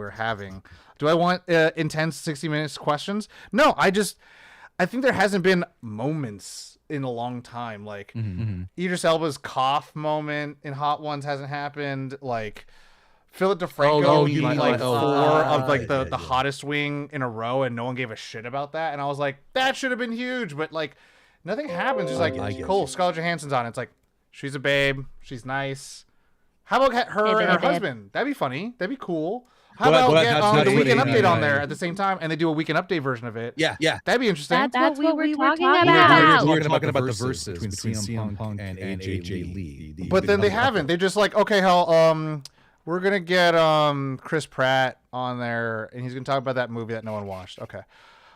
we're having. Do I want intense 60 minutes questions? No, I think there hasn't been moments in a long time. Like Idris Elba's cough moment in Hot Ones hasn't happened. Like Philip DeFranco eating like 4 of like the hottest wing in a row, and no one gave a shit about that. And I was like, that should have been huge, but like nothing happens. Just like cool, Scarlett Johansson's on. It's like she's a babe, she's nice. How about her and her husband? That'd be funny. That'd be cool. How about get the Weekend Update on there at the same time, and they do a Weekend Update version of it? Yeah. That'd be interesting. That's what we were talking about. We're talking about the verses between CM Punk and AJ Lee. But then they haven't. They're just like, okay, hell, we're gonna get Chris Pratt on there, and he's gonna talk about that movie that no one watched. Okay.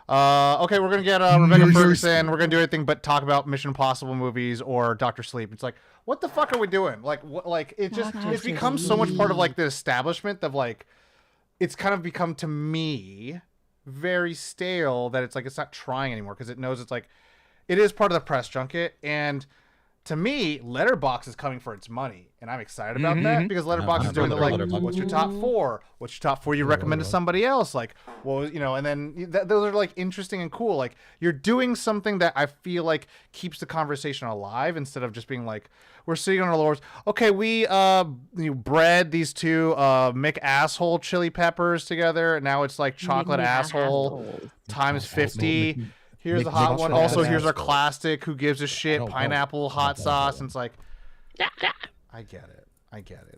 Okay, we're gonna get Rebecca Ferguson. We're gonna do anything but talk about Mission Impossible movies or Doctor Sleep. It's like, what the fuck are we doing? Like, what? Like, it's become so much part of like the establishment of like, it's kind of become to me very stale that it's like it's not trying anymore because it knows it's like, it is part of the press junket. And to me, Letterboxd is coming for its money, and I'm excited about that because Letterboxd is doing the like, what's your top 4? What's your top 4 you recommend to somebody else? Like, well, you know, and then those are like interesting and cool. Like, you're doing something that I feel like keeps the conversation alive instead of just being like, we're sitting on our laurels. Okay, we bred these 2 McAsshole chili peppers together, and now it's like chocolate asshole times 50. Here's the hot one. Also, here's our classic. Who gives a shit? Pineapple hot sauce. And it's like, I get it.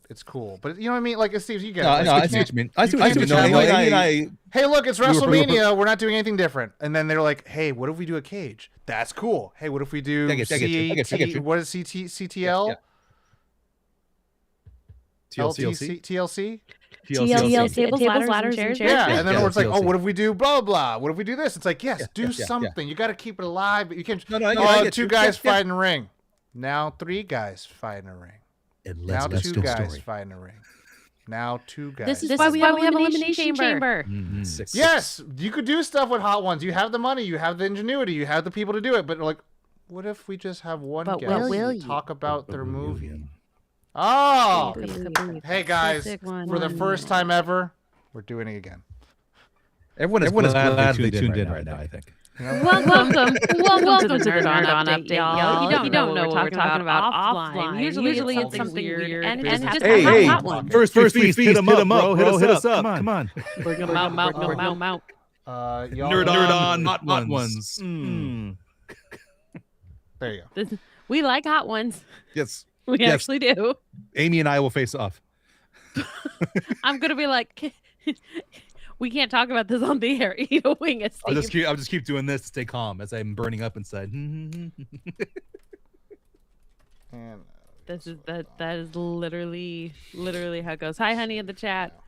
It's cool, but you know what I mean. Like, Steve, you get it. No, I see what you mean. I see what you mean. Hey, look, it's WrestleMania. We're not doing anything different. And then they're like, hey, what if we do a cage? That's cool. Hey, what if we do what is CTL? TLC? TLC, tables, ladders, and chairs. Yeah, and then it's like, oh, what if we do blah blah? What if we do this? It's like, yes, do something. You got to keep it alive, but you can't. No, 2 guys fight in a ring. Now 3 guys fight in a ring. Now 2 guys fight in a ring. Now 2 guys. This is why we have Elimination Chamber. Yes, you could do stuff with Hot Ones. You have the money, you have the ingenuity, you have the people to do it. But like, what if we just have one guest talk about their movie? Oh, hey guys, for the first time ever, we're doing it again. Everyone is gladly tuned in right now, I think. Welcome to the Nerd On Update, y'all. You don't know what we're talking about offline. Usually it's something weird, and it's just a hot one. First feast, hit them up, bro. Hit us up. Come on. We're gonna mount. Nerd on hot ones. There you go. We like hot ones. Yes. We actually do. Amy and I will face off. I'm gonna be like, we can't talk about this on the air. You wing it, Steve. I'll just keep doing this to stay calm as I'm burning up inside. That is literally how it goes. Hi, honey, in the chat.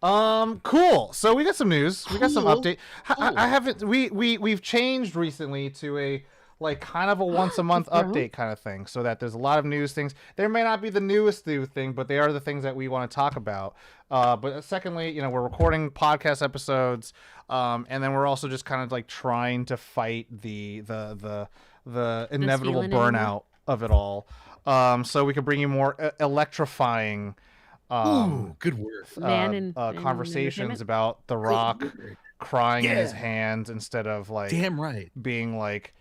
Cool. So we got some news. We got some update. I haven't. We've changed recently to a like kind of a once a month update kind of thing, so that there's a lot of news things. There may not be the newest new thing, but they are the things that we want to talk about. But secondly, you know, we're recording podcast episodes, and then we're also just kind of like trying to fight the inevitable burnout of it all. So we can bring you more electrifying good word. Conversations about The Rock crying in his hands instead of like damn right being like,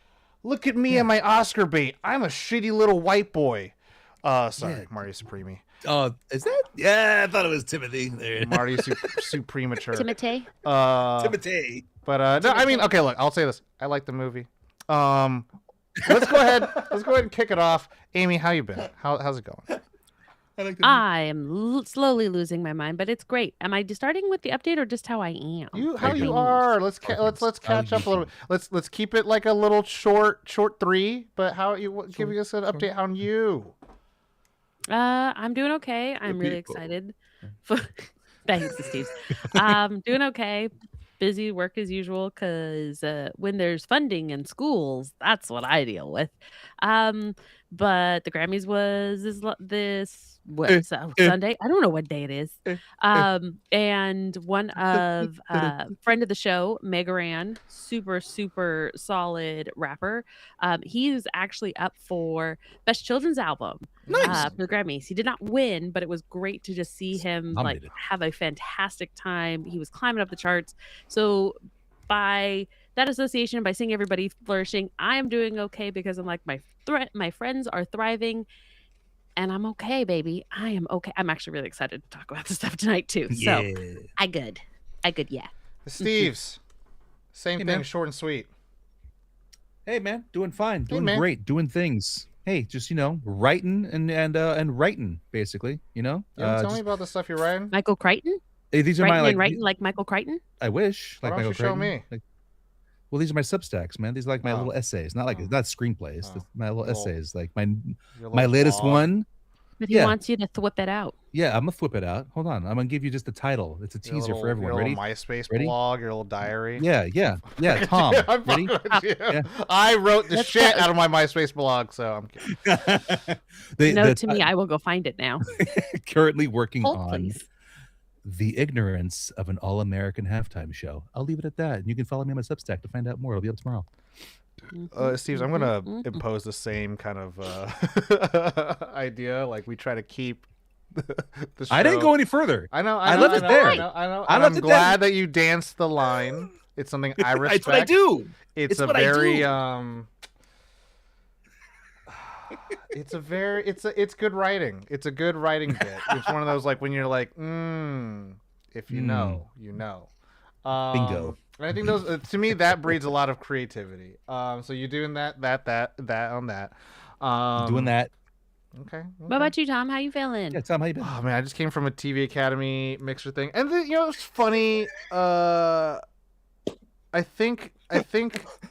look at me and my Oscar bait. I'm a shitty little white boy. Sorry, Marty Supreme. Is that? Yeah, I thought it was Timothy. There. Marty Supremature. Timothy. Timothy. But no, I mean, okay, look, I'll say this. I like the movie. Let's go ahead and kick it off. Amy, how you been? How's it going? I am slowly losing my mind, but it's great. Am I starting with the update or just how I am? How you are? Let's catch up a little bit. Let's keep it like a little short 3. But how you giving us an update on you? I'm doing okay. I'm really excited. Thanks, Steve. Doing okay. Busy work as usual because when there's funding in schools, that's what I deal with. but the Grammys was this what Sunday? I don't know what day it is. And one of friend of the show, Megaran, super solid rapper. He's actually up for Best Children's Album for the Grammys. He did not win, but it was great to just see him like Nominated. have a fantastic time. He was climbing up the charts. So by that association, by seeing everybody flourishing, I am doing okay because I'm like my friends are thriving, and I'm okay, baby. I am okay. I'm actually really excited to talk about this stuff tonight too. So Yeah. I good, yeah. The Steves, same Hey, thing, man. short and sweet. Hey, man, doing fine, doing man. great, doing things. Hey, just writing and writing, basically. You don't tell me about the stuff you're writing. Michael Crichton. Hey, these are my writing like Michael Crichton. I wish Why like don't Michael you show Crichton. me? Well, these are my Substacks, man. These are like my little essays, not screenplays. Oh. My little essays, like my Your latest blog. one. But he wants you to thwip it out. Yeah, I'm gonna flip it out. Hold on, I'm gonna give you just the title. It's a teaser for everyone. Your Ready? little MySpace Ready? blog, your little diary. Yeah. Tom, I'm ready? fucking with you. Yeah. I wrote the Let's shit go. out of my MySpace blog, so I'm kidding. Note to me, I will go find it now. Currently working Hold, on please. the ignorance of an all-American halftime show. I'll leave it at that. And you can follow me on my Substack to find out more. It'll be up tomorrow. Steve, I'm gonna impose the same kind of idea. Like we try to keep the show. I didn't go any further. I know. I left it there. I know. I And left I'm it glad that you danced the line. It's something I respect. It's what I do. It's a what I very do. it's good writing. It's a good writing bit. It's one of those like when you're like, if you know, you know. Bingo. And I think those to me that breeds a lot of creativity. So you're doing that on that. Doing that. Okay. What about you, Tom? How you feeling? Yeah, Tom, how you been? Oh man, I just came from a TV Academy mixer thing, and it's funny. I think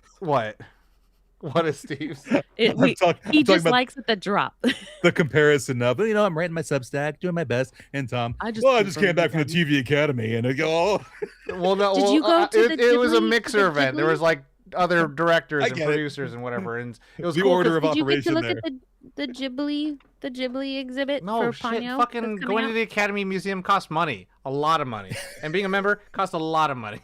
what is Steve's? He just likes it the drop. The comparison of I'm writing my Substack, doing my best, and Tom. I just came back from the TV Academy, and I go. Well, no. Did you go to it was a Ghibli- mixer event. There Ghibli? was like other directors and get it. producers and whatever, and it was The cool order 'cause- of Did you get to operation look there. at the Ghibli exhibit No for shit, Ponyo? fucking that's coming going to out? the Academy Museum costs money, a lot of money, and being a member costs a lot of money.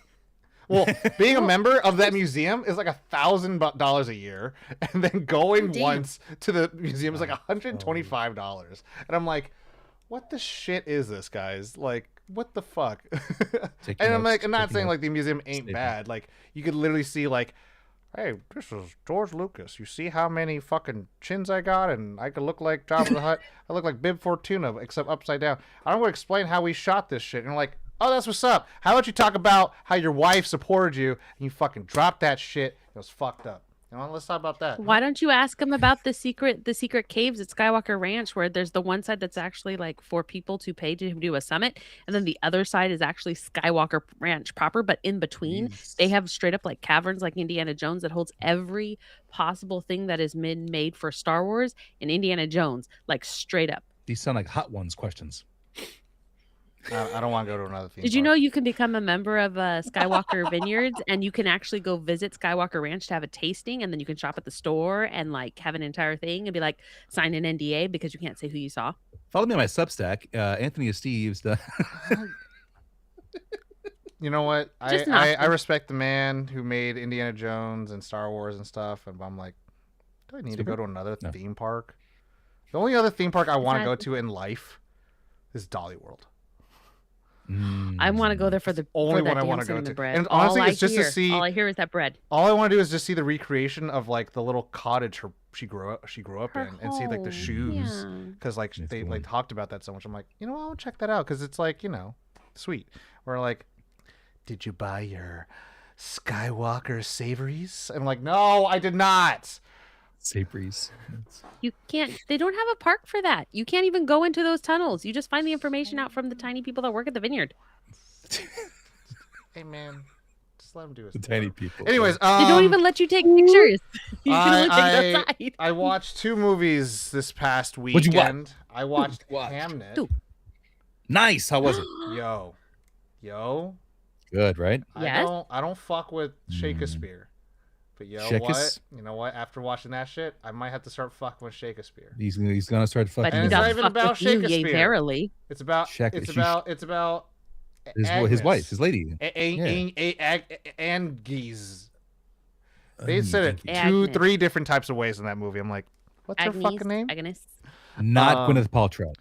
Well, being a member of that museum is like $1,000 a year, and then going damn. once to the museum is like $125. And I'm like, what the shit is this, guys? Like, what the fuck? Taking And I'm notes, like, I'm not taking saying notes. like the museum ain't Statement. bad. Like, you could literally see like, hey, this is George Lucas. You see how many fucking chins I got, and I could look like Jabba the Hutt. I look like Bib Fortuna, except upside down. I don't want to explain how we shot this shit. And I'm like, oh, that's what's up. How about you talk about how your wife supported you, and you fucking dropped that shit? It was fucked up. Let's talk about that. Why don't you ask him about the secret caves at Skywalker Ranch, where there's the one side that's actually like for people to pay to do a summit, and then the other side is actually Skywalker Ranch proper, but in between they have straight up like caverns like Indiana Jones that holds every possible thing that has been made for Star Wars and Indiana Jones, like straight up. These sound like Hot Ones questions. I don't want to go to another theme Did you park. know you can become a member of Skywalker Vineyards, and you can actually go visit Skywalker Ranch to have a tasting, and then you can shop at the store and like have an entire thing and be like sign an NDA because you can't say who you saw. Follow me on my Substack, Anthony Steve's. You know what? Just an I option. respect the man who made Indiana Jones and Star Wars and stuff, and I'm like, do I need to go to another No. theme park? The only other theme park I want to that- go to in life is Dolly World. I want to go there for the only for that one I wanna dancing go and the to. bread. And honestly, all it's just to hear, see- All I hear is that bread. All I want to do is just see the recreation of like the little cottage she grew up Her in, and see like the home, shoes, yeah. because like That's they the like one. talked about that so much. I'm like, you know what? I'll check that out because it's like sweet. We're like, did you buy your Skywalker savories? And I'm like, no, I did not. Savories. You can't. They don't have a park for that. You can't even go into those tunnels. You just find the information out from the tiny people that work at the vineyard. Hey man, just let him do his The thing. tiny people. Anyways, They don't even let you take pictures. You can only take the side. I watched 2 movies this past What'd you watch? weekend. I watched watch? Hamnet. Dude. Nice. How was it? Yo, Good, right? Yes. I don't fuck with Shakespeare. But you know what? After watching that shit, I might have to start fucking with Shakespeare. He's gonna start fucking. But And he it's not does even fuck about with you, yea, Shakespeare. verily. It's about his Agnes. wife, his lady. Angies. They said it Agnes. 3 different types of ways in that movie. I'm like, what's her fucking name? Agnes. Not Gwyneth Paltrow.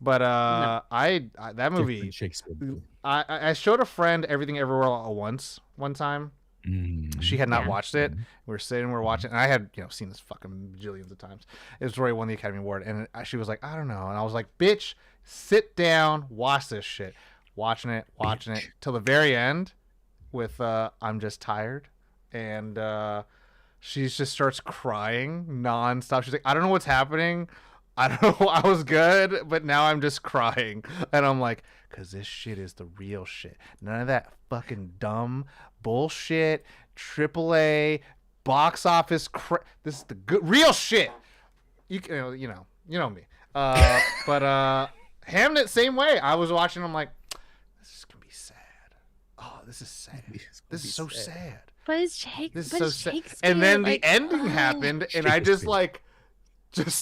But No. I that movie. Different Shakespeare. I showed a friend Everything Everywhere All at Once one time. She had not watched it. We were watching, and I had seen this fucking bajillions of times. It was where he won the Academy Award, and she was like, I don't know, and I was like, bitch, sit down, watch this shit. Watching it till the very end, with I'm just tired, and she just starts crying nonstop. She's like, I don't know what's happening. I don't know. I was good, but now I'm just crying, and I'm like, because this shit is the real shit. None of that fucking dumb bullshit. AAA box office. This is the good real shit. You know me. But Hamnet, same way. I was watching. I'm like, this is gonna be sad. Oh, this is sad. This is so sad. But it's Shakespeare. This is so sad. And then the ending happened, and I just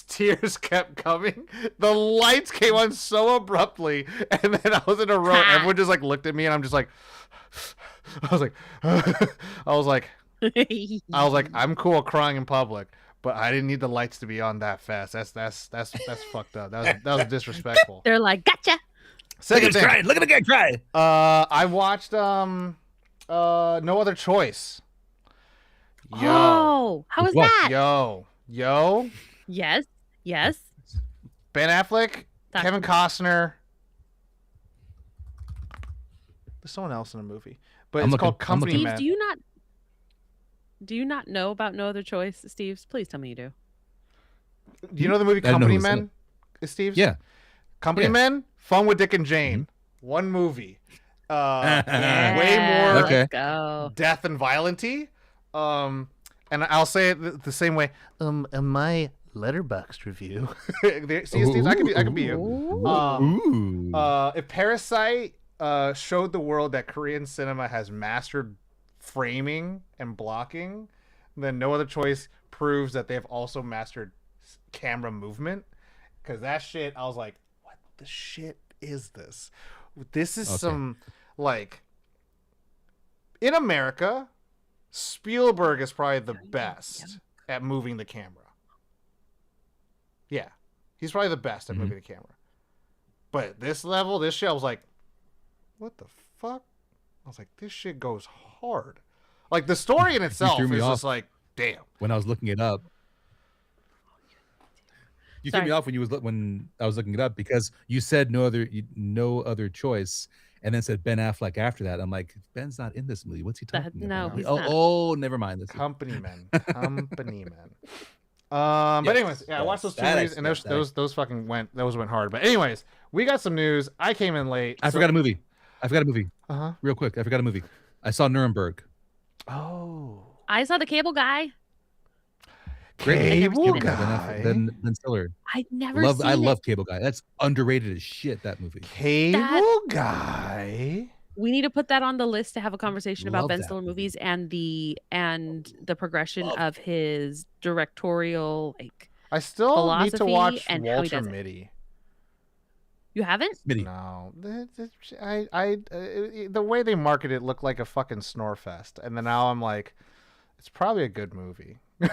tears kept coming. The lights came on so abruptly, and then I was in a row. Everyone just looked at me, and I'm just like, I was like, I'm cool crying in public, but I didn't need the lights to be on that fast. That's fucked up. That was disrespectful. They're like, gotcha. Second thing, Look at the guy cry. I watched No Other Choice. Yo. Oh, how was that? Yo. Yes. Ben Affleck, Kevin Costner. There's someone else in the movie, but it's called Company Men. Steve, do you not know about No Other Choice, Steve's? Please tell me you do. Do you know the movie Company Men? Steve's? Yeah. Company Men, Fun with Dick and Jane. One movie. Way more let's go. death and violent-y. And I'll say it the same way. My Letterboxd review. See, Steve, I could be you. If Parasite showed the world that Korean cinema has mastered framing and blocking, then No Other Choice proves that they've also mastered camera movement. Because that shit, I was like, what the shit is this? This is some, in America, Spielberg is probably the best at moving the camera. Yeah. He's probably the best at moving the camera. But at this level, this shit, I was like, what the fuck? I was like, this shit goes hard. Like, the story in itself is just like, damn. When I was looking it up. You threw me off when I was looking it up because you said no other choice, and then said Ben Affleck after that. I'm like, Ben's not in this movie. What's he talking about? No, he's not. Oh, never mind. Company Men. But anyways, I watched those 2 movies, and those fucking went hard. But anyways, we got some news. I came in late. I forgot a movie. Uh-huh. Real quick, I forgot a movie. I saw Nuremberg. Oh. I saw The Cable Guy. Cable Guy. Ben Stiller. I'd never seen it. I love Cable Guy. That's underrated as shit, that movie. Cable Guy. We need to put that on the list to have a conversation about Love Ben that Stiller movie. movies and the progression of his directorial I still need to philosophy watch and how he Walter does it. Mitty. You haven't? Smitty. No, the way they market it looked like a fucking snore fest, and then now I'm like, it's probably a good movie. I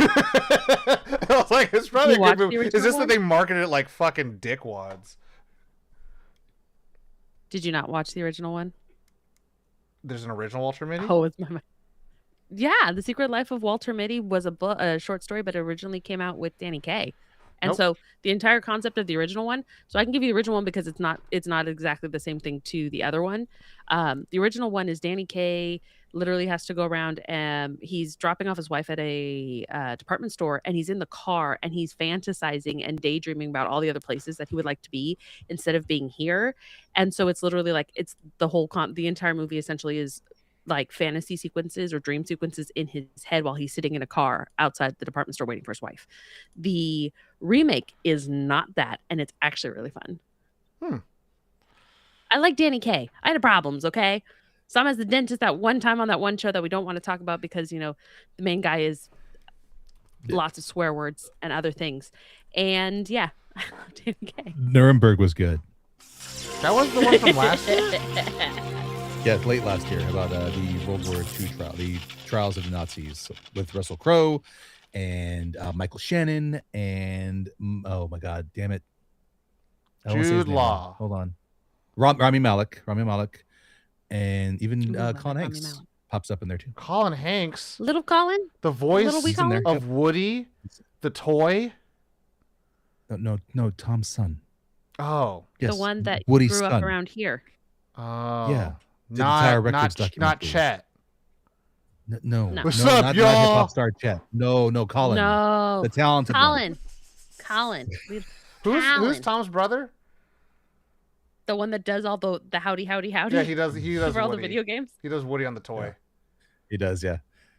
was like, it's probably a good movie. It's just that they marketed it like fucking dickwads. Did you not watch the original one? There's an original Walter Mitty? Oh, it's my mind. Yeah, The Secret Life of Walter Mitty was a short story, but it originally came out with Danny Kaye. And so the entire concept of the original one, so I can give you the original one because it's not exactly the same thing to the other one. The original one is Danny Kaye literally has to go around and he's dropping off his wife at a department store, and he's in the car and he's fantasizing and daydreaming about all the other places that he would like to be instead of being here. And so it's literally like it's the entire movie essentially is like fantasy sequences or dream sequences in his head while he's sitting in a car outside the department store waiting for his wife. The remake is not that, and it's actually really fun. I like Danny Kaye. I had problems, okay? Sam as the dentist that one time on that one show that we don't want to talk about because the main guy is lots of swear words and other things. And yeah, Danny Kaye. Nuremberg was good. That was the one from last year? Yeah, late last year about the World War II trial, the trials of the Nazis with Russell Crowe and Michael Shannon and oh my God, damn it, I don't wanna say his Jude name. Law. Hold on, Rami Malek, and even Ooh, Colin Rami Hanks Malek. pops up in there too. Colin Hanks, Little Colin? the voice Little wee He's in there. Colin? of Woody, the toy. No, Tom's son. Oh, Yes, The one that Woody's grew son. up around here. oh, Yeah. Did the Tower Records not documentary. Chet. No. What's no, up, not y'all? hip hop star Chet. No, Colin. No. The talented one. Colin. Who's Colin. Tom's brother? The one that does all the howdy. Yeah, he does. He does for all the Woody. video games. He does Woody on the toy. Yeah. He does, yeah.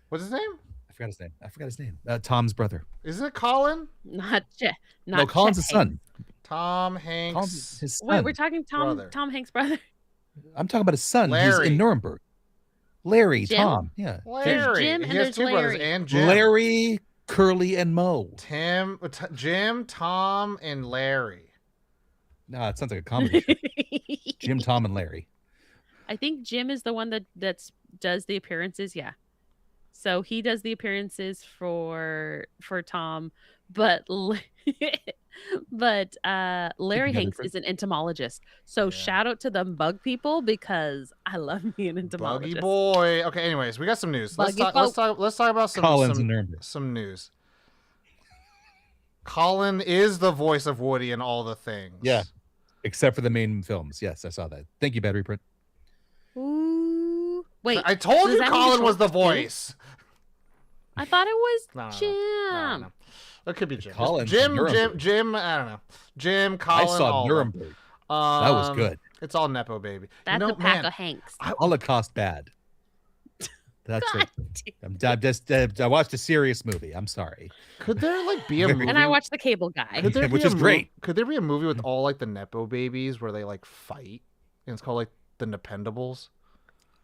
What's his name? I forgot his name. Tom's brother. Isn't it Colin? Not Chet. No, Colin's Chet his son. Tom Colin's Hanks. his son. Wait, we're talking brother. Tom Hanks' brother. I'm talking about his son. Larry. He's in Nuremberg. Larry, Jim? Tom. Yeah. Larry. Jim and he has there's two brothers Larry. and Jim. Larry, Curly, and Moe. Jim, Tom, and Larry. No, it sounds like a comedy show. Jim, Tom, and Larry. I think Jim is the one that does the appearances. Yeah, so he does the appearances for Tom, but Larry Hanks different. is an entomologist. So Yeah. shout out to them bug people because I love me an Buggy entomologist. boy. Okay, anyways, we got some news. Let's Buggy talk about Colin's in Nuremberg. some news. Colin is the voice of Woody in all the things. Yeah. Except for the main films. Yes, I saw that. Thank you, Battery Print. Ooh, wait! I told does you that mean Colin the was the shorts too? voice. I thought it was No. Jim. It could be Jim. Colin's Jim. Nuremberg. I don't know. Jim. Colin. I saw all of them. Nuremberg. That was good. It's all nepo baby. That's a pack of Hanks. Holocaust bad. That's God it. I'm just I watched a serious movie. I'm sorry. Could there be a movie? And I watched The Cable Guy. Could there Which be a is great. Could there be a movie with all like the nepo babies where they like fight and it's called like the Nependables?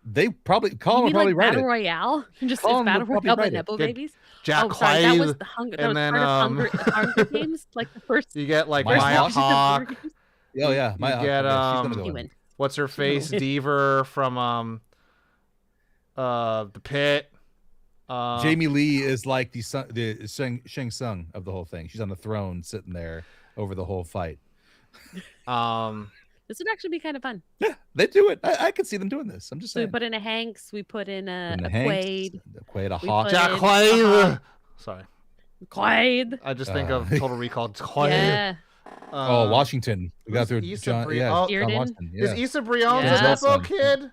They probably You Colin mean would probably like write Battle it. Royale? Just Colin it's would Battle probably Royale, but write it. Nepo Get Babies. Jack Oh, sorry, that was Quaid, the Hunger. That and was then, part of Hunger Games, like the first. You get like Maya Maya Hawke. Hawk. Oh yeah, You my get, yeah, she's gonna He go in. went. What's her face? Deaver from The Pit. Jamie Lee is like the Shang Tsung of the whole thing. She's on the throne, sitting there over the whole fight. This would actually be kind of fun. Yeah, they do it. I could see them doing this. I'm just So we saying. put in a Hanks. We put in a Hanks, Quaid. a We Hawk. put Jack in- Quaid. Sorry, Quaid. I just think of Total Recall. Quaid. Yeah. Oh, Washington. We got who's through Issa John. Bri- Yeah, oh, John Dearden? Washington. Yeah. Is Issa Briones Yeah. a nepo Awesome. kid?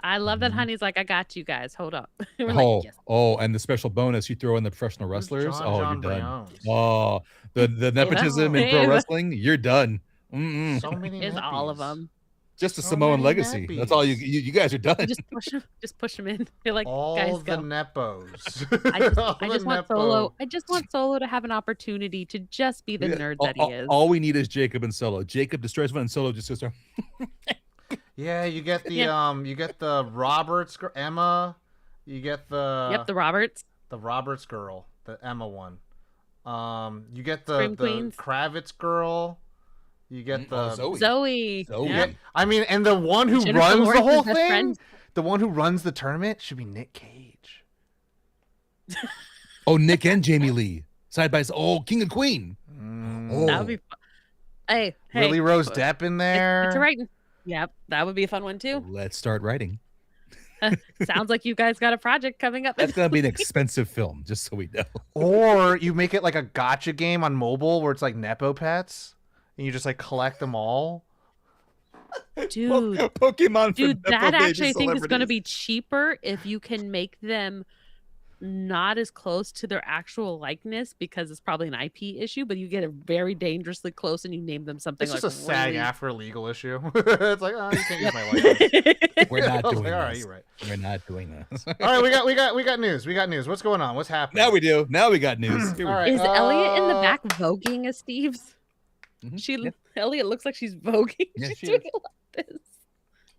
I love that Mhm. Honey's like, I got you guys. Hold up. We're Oh, like, yes. and the special bonus you throw in the professional Who's wrestlers. John Oh, John you're done. Briones? Oh, the nepotism in pro Dave. wrestling. You're done. Mm-mm. So many. It's all of neppies. them. Just a So Samoan many legacy. That's all you guys are done. Just push them in. You're like, All guys, the go. nepos. I just want Solo. I just want Solo to have an opportunity to just be the Yeah, nerd that he is. All we need is Jacob and Solo. Jacob destroys one, and Solo just goes there. Yeah, you get the Yeah. you get the Roberts Emma. You get the Yep, the Roberts. the Roberts girl, the Emma one. You get the Scream Queens. Kravitz girl. You get the Zoe. Zoe. Zoe. Yeah. Yeah, I mean, and the one who Jennifer runs the Lawrence's whole best thing, friend. the one who runs the tournament should be Nick Cage. Oh, Nick and Jamie Lee side by side. Oh, King and Queen. Mm, That would be fun. Hey, Lily Rose Depp in there. It's writing. Yep, that would be a fun one too. Let's start writing. Sounds like you guys got a project coming up. That's gonna be an expensive film, just so we know. Or you make it like a gotcha game on mobile where it's like Nepo pets and you just like collect them all. Dude, Pokemon. For dude, Nepo that baby actually I think is going to celebrities. be cheaper if you can make them not as close to their actual likeness because it's probably an IP issue, but you get it very dangerously close and you name them something It's like just a SAG really... after legal issue. It's like, oh, you can't use my likeness. We're not I was doing like, all right, this. you're right. We're not doing this. All right, we got news. We got news. What's going on? What's happening? Now we do. Now we got news. Here we All go. right. Is Elliot in the back voguing as Steve's? Mhm. She Yeah. Elliot looks like she's voguing. Yeah, She's she doing is. it like this.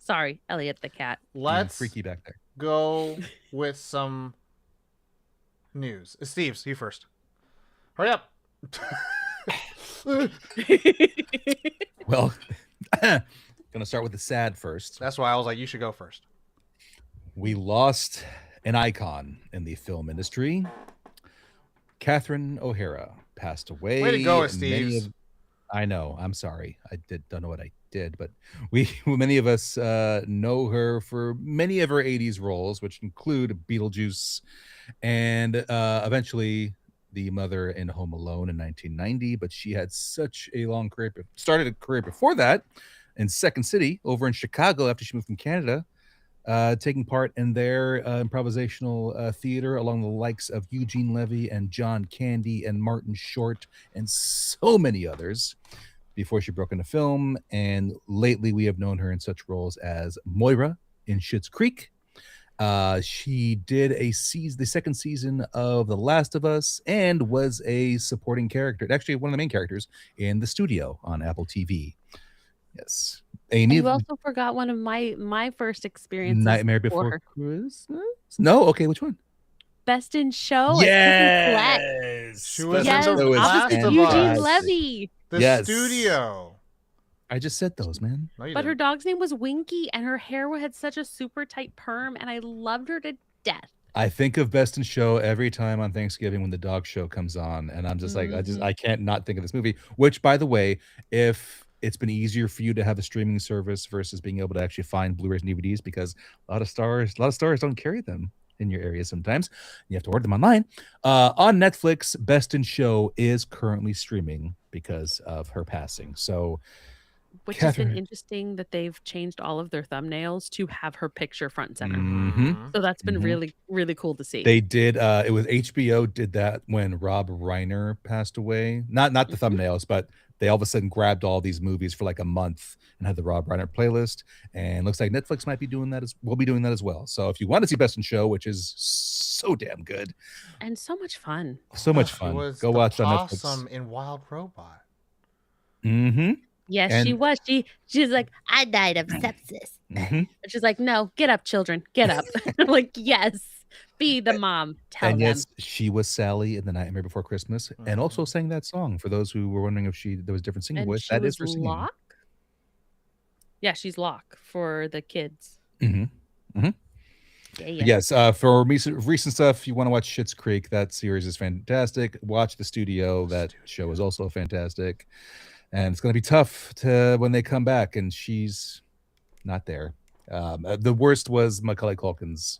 Sorry, Elliot the cat. Let's freaky back there. go with some news. Steve's, you first. Hurry up. Well, gonna start with the sad first. That's why I was like, you should go first. We lost an icon in the film industry. Catherine O'Hara passed away. Way to go, Steve. I know. I'm sorry. Don't know what I did, but many of us know her for many of her 80s roles, which include Beetlejuice and eventually the mother in Home Alone in 1990. But she had such a long career. Started a career before that in Second City over in Chicago after she moved from Canada. Taking part in their improvisational theater along the likes of Eugene Levy and John Candy and Martin Short and so many others before she broke into film. And lately we have known her in such roles as Moira in Schitt's Creek. She did the second season of The Last of Us and was a supporting character, actually one of the main characters in The Studio on Apple TV. Yes. Amy, you also forgot one of my first experiences. Nightmare Before Christmas? No? Okay, which one? Best in Show. Yes. She was yes, in The Last of Eugene Us. Levy. The Studio. I just said those, man. No, you But didn't. her dog's name was Winky, and her hair had such a super tight perm, and I loved her to death. I think of Best in Show every time on Thanksgiving when the dog show comes on, and I'm just like, I can't not think of this movie. Which, by the way, if it's been easier for you to have a streaming service versus being able to actually find Blu-rays and DVDs, because a lot of stores don't carry them in your area sometimes. You have to order them online. On Netflix, Best in Show is currently streaming because of her passing. So, which has been interesting that they've changed all of their thumbnails to have her picture front and center. Mm-hmm. So that's been really, really cool to see. They did. It was HBO did that when Rob Reiner passed away. Not the thumbnails, but they all of a sudden grabbed all these movies for like a month and had the Rob Reiner playlist. And looks like Netflix might be doing that will be doing that as well. So if you want to see Best in Show, which is so damn good and so much fun, go watch on Netflix. Possum in Wild Robot. Mm-hmm. Yes, she was. She's like, I died of sepsis. And she's like, no, get up, children, get up. I'm like, yes, be the mom. Tell them. Yes, she was Sally in The Nightmare Before Christmas, and also sang that song. For those who were wondering if there was different singing voice, that is her singing. Locke? Yeah, she's Locke for the kids. Yeah. Yes, for recent stuff, if you want to watch Schitt's Creek, that series is fantastic. Watch The Studio. That show is also fantastic. And it's going to be tough when they come back, and she's not there. The worst was Macaulay Culkin's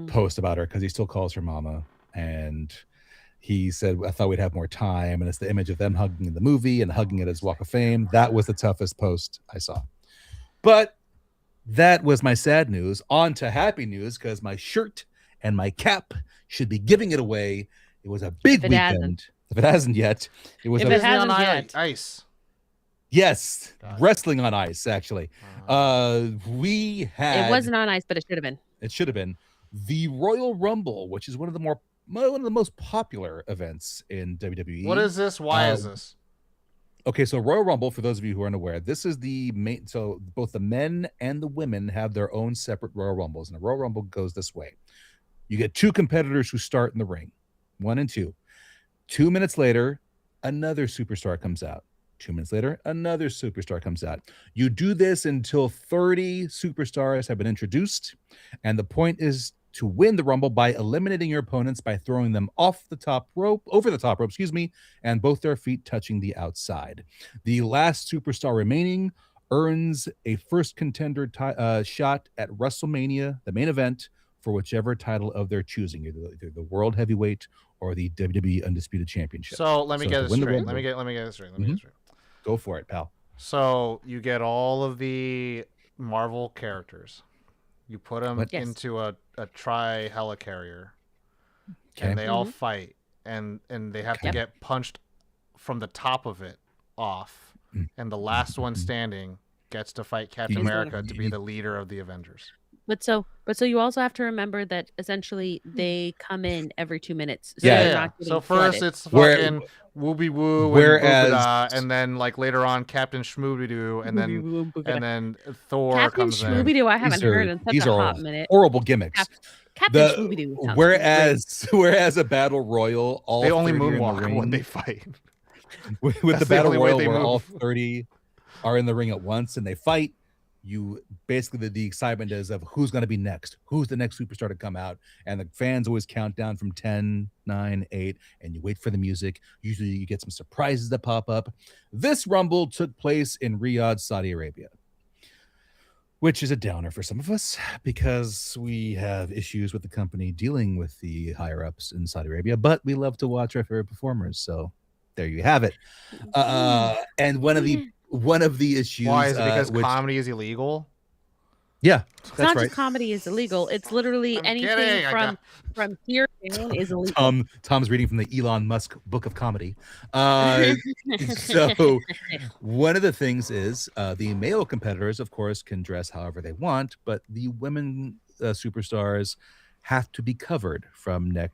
post about her, because he still calls her mama. And he said, I thought we'd have more time. And it's the image of them hugging in the movie and hugging it as Walk of Fame. That was the toughest post I saw. But that was my sad news. On to happy news, because my shirt and my cap should be giving it away. It was a big weekend. If it hasn't yet, it was on ice. Yes, wrestling on ice. Actually, we had. It wasn't on ice, but it should have been. It should have been the Royal Rumble, which is one of the most popular events in WWE. What is this? Why is this? Okay, so Royal Rumble, for those of you who are unaware, this is the main. So both the men and the women have their own separate Royal Rumbles, and the Royal Rumble goes this way: you get two competitors who start in the ring, 1 and 2. 2 minutes later, another superstar comes out. 2 minutes later, another superstar comes out. You do this until 30 superstars have been introduced, and the point is to win the Rumble by eliminating your opponents by throwing them over the top rope, and both their feet touching the outside. The last superstar remaining earns a first contender shot at WrestleMania, the main event, for whichever title of their choosing, either the World Heavyweight or the WWE Undisputed Championship. So let me get this straight. Let me get this straight. Go for it, pal. So you get all of the Marvel characters. You put them into a tri-helicarrier, and they all fight, and they have to get punched from the top of it off, and the last one standing gets to fight Captain America to be the leader of the Avengers. But so you also have to remember that essentially they come in every 2 minutes. So first it's fucking Wooby Woo Whereas- and Boobada, and then like later on Captain Schmoobidoo, and then Thor Captain comes in. Schmoobidoo, I haven't heard in such these a are hot minute. horrible gimmicks. Captain Schmoobidoo sounds Whereas a battle royal, all They only 30 are in the moonwalk ring. when they fight. with That's the the battle only way royal they where all move. 30 are in the ring at once and they fight. You basically the excitement is of who's going to be next, who's the next superstar to come out, and the fans always count down from 10, 9, 8, and you wait for the music. Usually you get some surprises that pop up. This Rumble took place in Riyadh, Saudi Arabia, which is a downer for some of us because we have issues with the company dealing with the higher ups in Saudi Arabia, but we love to watch our favorite performers. So there you have it. And one of the issues. Why is it because comedy is illegal? Yeah, It's that's not right. just comedy is illegal. It's literally I'm anything kidding, from here down is illegal. Tom's reading from the Elon Musk book of comedy. So one of the things is the male competitors, of course, can dress however they want, but the women superstars have to be covered from neck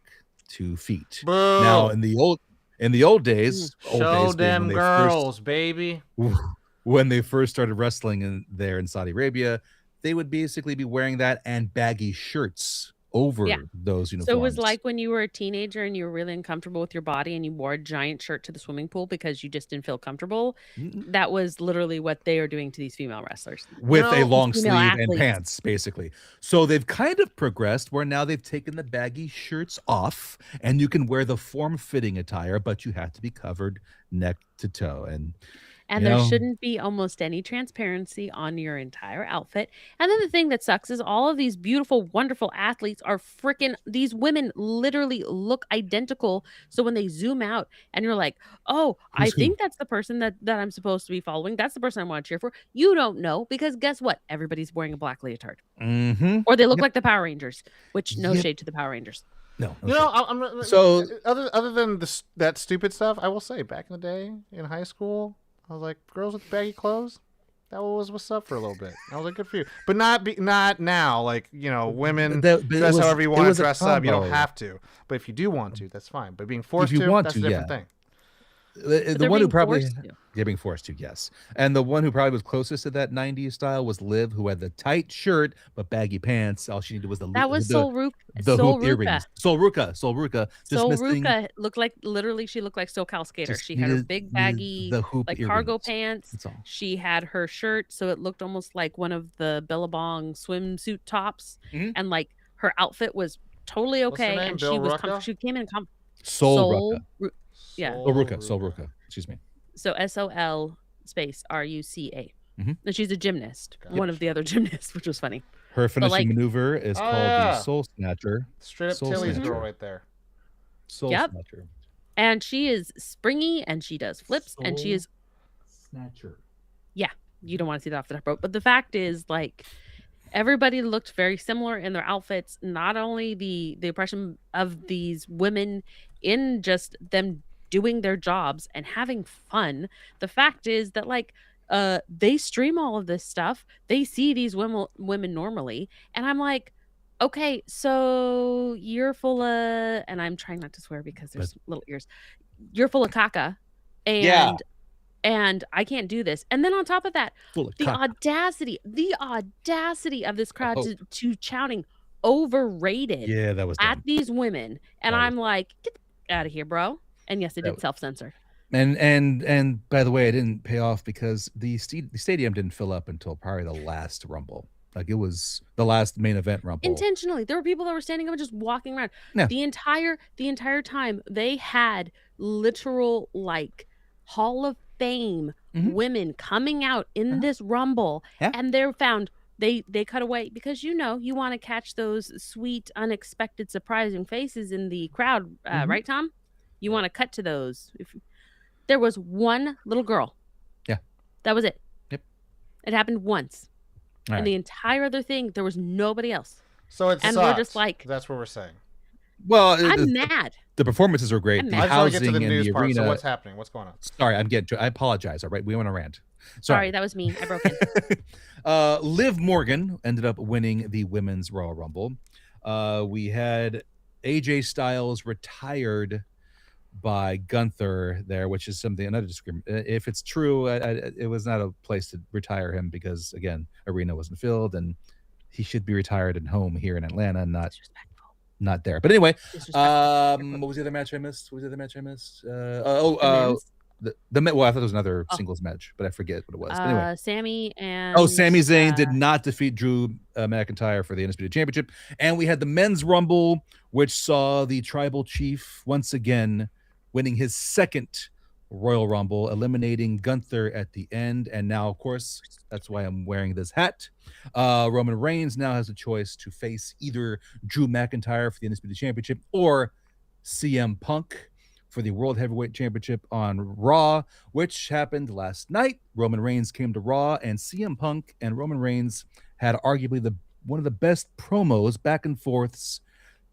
to feet. Boo. Now, in the old days, Show being them when they girls, baby. when they first started wrestling there in Saudi Arabia, they would basically be wearing that and baggy shirts over those uniforms. So it was like when you were a teenager and you were really uncomfortable with your body and you wore a giant shirt to the swimming pool because you just didn't feel comfortable. That was literally what they are doing to these female wrestlers. With a long female sleeve and athletes. pants, basically. So they've kind of progressed where now they've taken the baggy shirts off and you can wear the form-fitting attire, but you have to be covered neck to toe. And there shouldn't be almost any transparency on your entire outfit. And then the thing that sucks is all of these beautiful, wonderful athletes are freaking, these women literally look identical. So when they zoom out and you're like, oh, I think that's the person that I'm supposed to be following. That's the person I want to cheer for. You don't know because guess what? Everybody's wearing a black leotard. Or they look like the Power Rangers, which no shade to the Power Rangers. No. You know, I'm so other than that stupid stuff, I will say back in the day in high school, I was like, girls with baggy clothes, that was what's up for a little bit. I was like, good for you. But not now. Like, you know, women dress however you want to dress up. You don't have to. But if you do want to, that's fine. But being forced to, that's a different thing. The one who probably being forced to, yes. And the one who probably was closest to that 90s style was Liv, who had the tight shirt but baggy pants. All she needed was the Sol Ruca. Sol Ruca. Sol Ruca looked like, literally, she looked like SoCal skater. She had her big baggy like cargo pants. That's all. She had her shirt, so it looked almost like one of the Billabong swimsuit tops, and like her outfit was totally okay, and she came in Sol Ruca. Yeah. Sol Ruca. Excuse me. So SOL space RUCA. And she's a gymnast, Okay. one of the other gymnasts, which was funny. Her finishing maneuver is called the Soul Snatcher. Straight up Tilly's girl right there. Soul Snatcher. And she is springy and she does flips and she is Snatcher. Yeah, you don't want to see that off the top rope. But the fact is, like, everybody looked very similar in their outfits. Not only the impression of these women in just them doing their jobs and having fun. The fact is that, like, they stream all of this stuff. They see these women normally, and I'm like, okay, so you're full of, and I'm trying not to swear because there's little ears. You're full of caca, and I can't do this. And then on top of that, the audacity of this crowd to shouting overrated that was at these women. And I'm like, get out of here, bro. And yes, it did self-censor. And by the way, it didn't pay off because the stadium didn't fill up until probably the last Rumble. Like, it was the last main event Rumble. Intentionally. There were people that were standing up and just walking around. Yeah. The entire time they had literal, like, Hall of Fame women coming out in this Rumble, and they cut away because, you know, you want to catch those sweet, unexpected, surprising faces in the crowd, right, Tom? You want to cut to those. There was one little girl. Yeah. That was it. Yep. It happened once. And the entire other thing, there was nobody else. So it's and we're just like, that's what we're saying. Well, I'm mad. The performances are great. The housing in the arena. So what's happening? What's going on? Sorry, I'm getting to it. I apologize. All right, we went on a rant. Sorry, that was me. I broke in. Liv Morgan ended up winning the Women's Royal Rumble. We had AJ Styles retired by Gunther there, which is another discrimination. If it's true, it was not a place to retire him because, again, arena wasn't filled and he should be retired at home here in Atlanta, Disrespectful. not there. But anyway, Disrespectful. what was the other match I missed? The men's. Well, I thought it was another Oh. singles match, but I forget what it was. But anyway, Sami and Sami Zayn did not defeat Drew McIntyre for the Undisputed Championship. And we had the men's rumble, which saw the tribal chief once again winning his second Royal Rumble, eliminating Gunther at the end. And now, of course, that's why I'm wearing this hat. Roman Reigns now has a choice to face either Drew McIntyre for the Undisputed Championship or CM Punk for the World Heavyweight Championship on Raw, which happened last night. Roman Reigns came to Raw, and CM Punk and Roman Reigns had arguably one of the best promos, back and forths,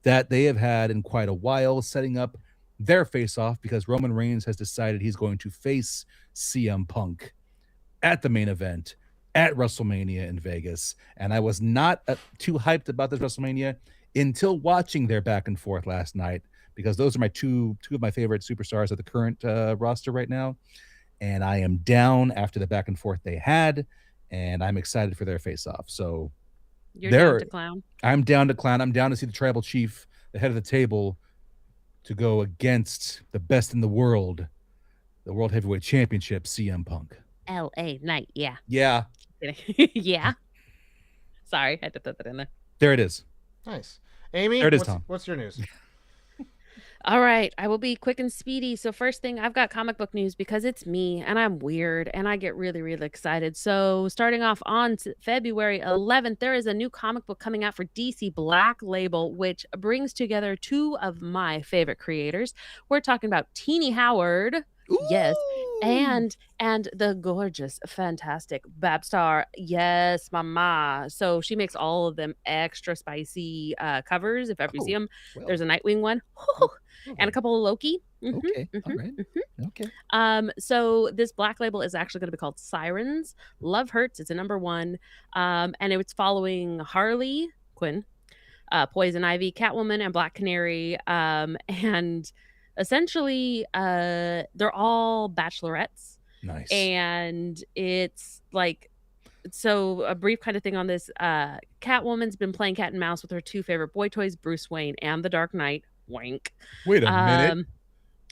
that they have had in quite a while, setting up their face-off because Roman Reigns has decided he's going to face CM Punk at the main event at WrestleMania in Vegas. And I was not too hyped about this WrestleMania until watching their back and forth last night, because those are my two of my favorite superstars of the current roster right now. And I am down after the back and forth they had, and I'm excited for their face-off. So You're down to clown. I'm down to clown. I'm down to see the tribal chief, the head of the table, to go against the best in the world, the World Heavyweight Championship, CM Punk. LA Knight, yeah. Yeah. Yeah. Sorry, I had to put that in there. There it is. Nice. Amy, there it is, Tom. What's your news? All right, I will be quick and speedy. So first thing, I've got comic book news because it's me and I'm weird and I get really, really excited. So starting off on February 11th, there is a new comic book coming out for DC Black Label, which brings together two of my favorite creators. We're talking about Teenie Howard. Ooh. Yes. And the gorgeous, fantastic Babstar. Yes, mama. So she makes all of them extra spicy covers. If ever you see them, there's a Nightwing one. And a couple of Loki. Okay. All right. Okay. So this Black Label is actually going to be called Sirens. Love Hurts. It's a number 1. And it's following Harley Quinn, Poison Ivy, Catwoman, and Black Canary. And essentially, they're all bachelorettes. Nice. And it's like, so a brief kind of thing on this. Catwoman's been playing cat and mouse with her two favorite boy toys, Bruce Wayne and the Dark Knight. Wink. Wait a minute.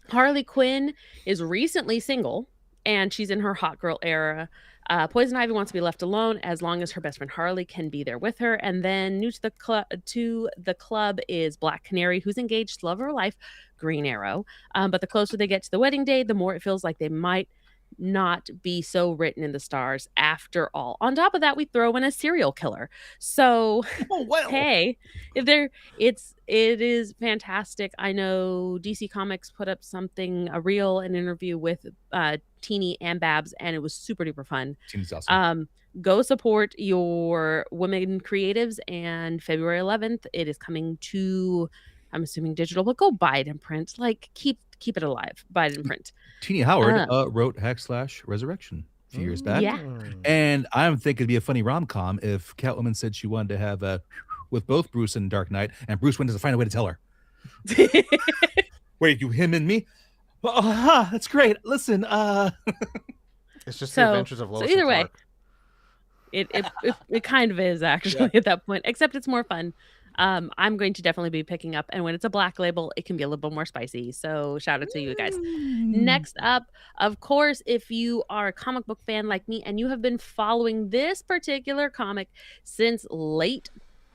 Harley Quinn is recently single and she's in her hot girl era. Poison Ivy wants to be left alone as long as her best friend Harley can be there with her. And then new to the club is Black Canary, who's engaged to love of her life, Green Arrow. But the closer they get to the wedding day, the more it feels like they might not be so written in the stars after all. On top of that, we throw in a serial killer. So hey, it is fantastic. I know DC Comics put up an interview with Teenie and Babs, and it was super duper fun. Teenie's awesome. Go support your women creatives, and February 11th it is coming to, I'm assuming, digital, but go buy it in print. Like keep it alive. Buy it in print. Teenie Howard wrote /Resurrection a few years back. Yeah. And I'm thinking it'd be a funny rom-com if Catwoman said she wanted to have with both Bruce and Dark Knight, and Bruce Wayne doesn't find a way to tell her. Wait, him and me? That's great. Listen, it's just the adventures of Lois. So either way, it kind of is actually at that point, except it's more fun. I'm going to definitely be picking up, and when it's a Black Label, it can be a little bit more spicy. So shout out to you guys. Next up, of course, if you are a comic book fan like me and you have been following this particular comic since late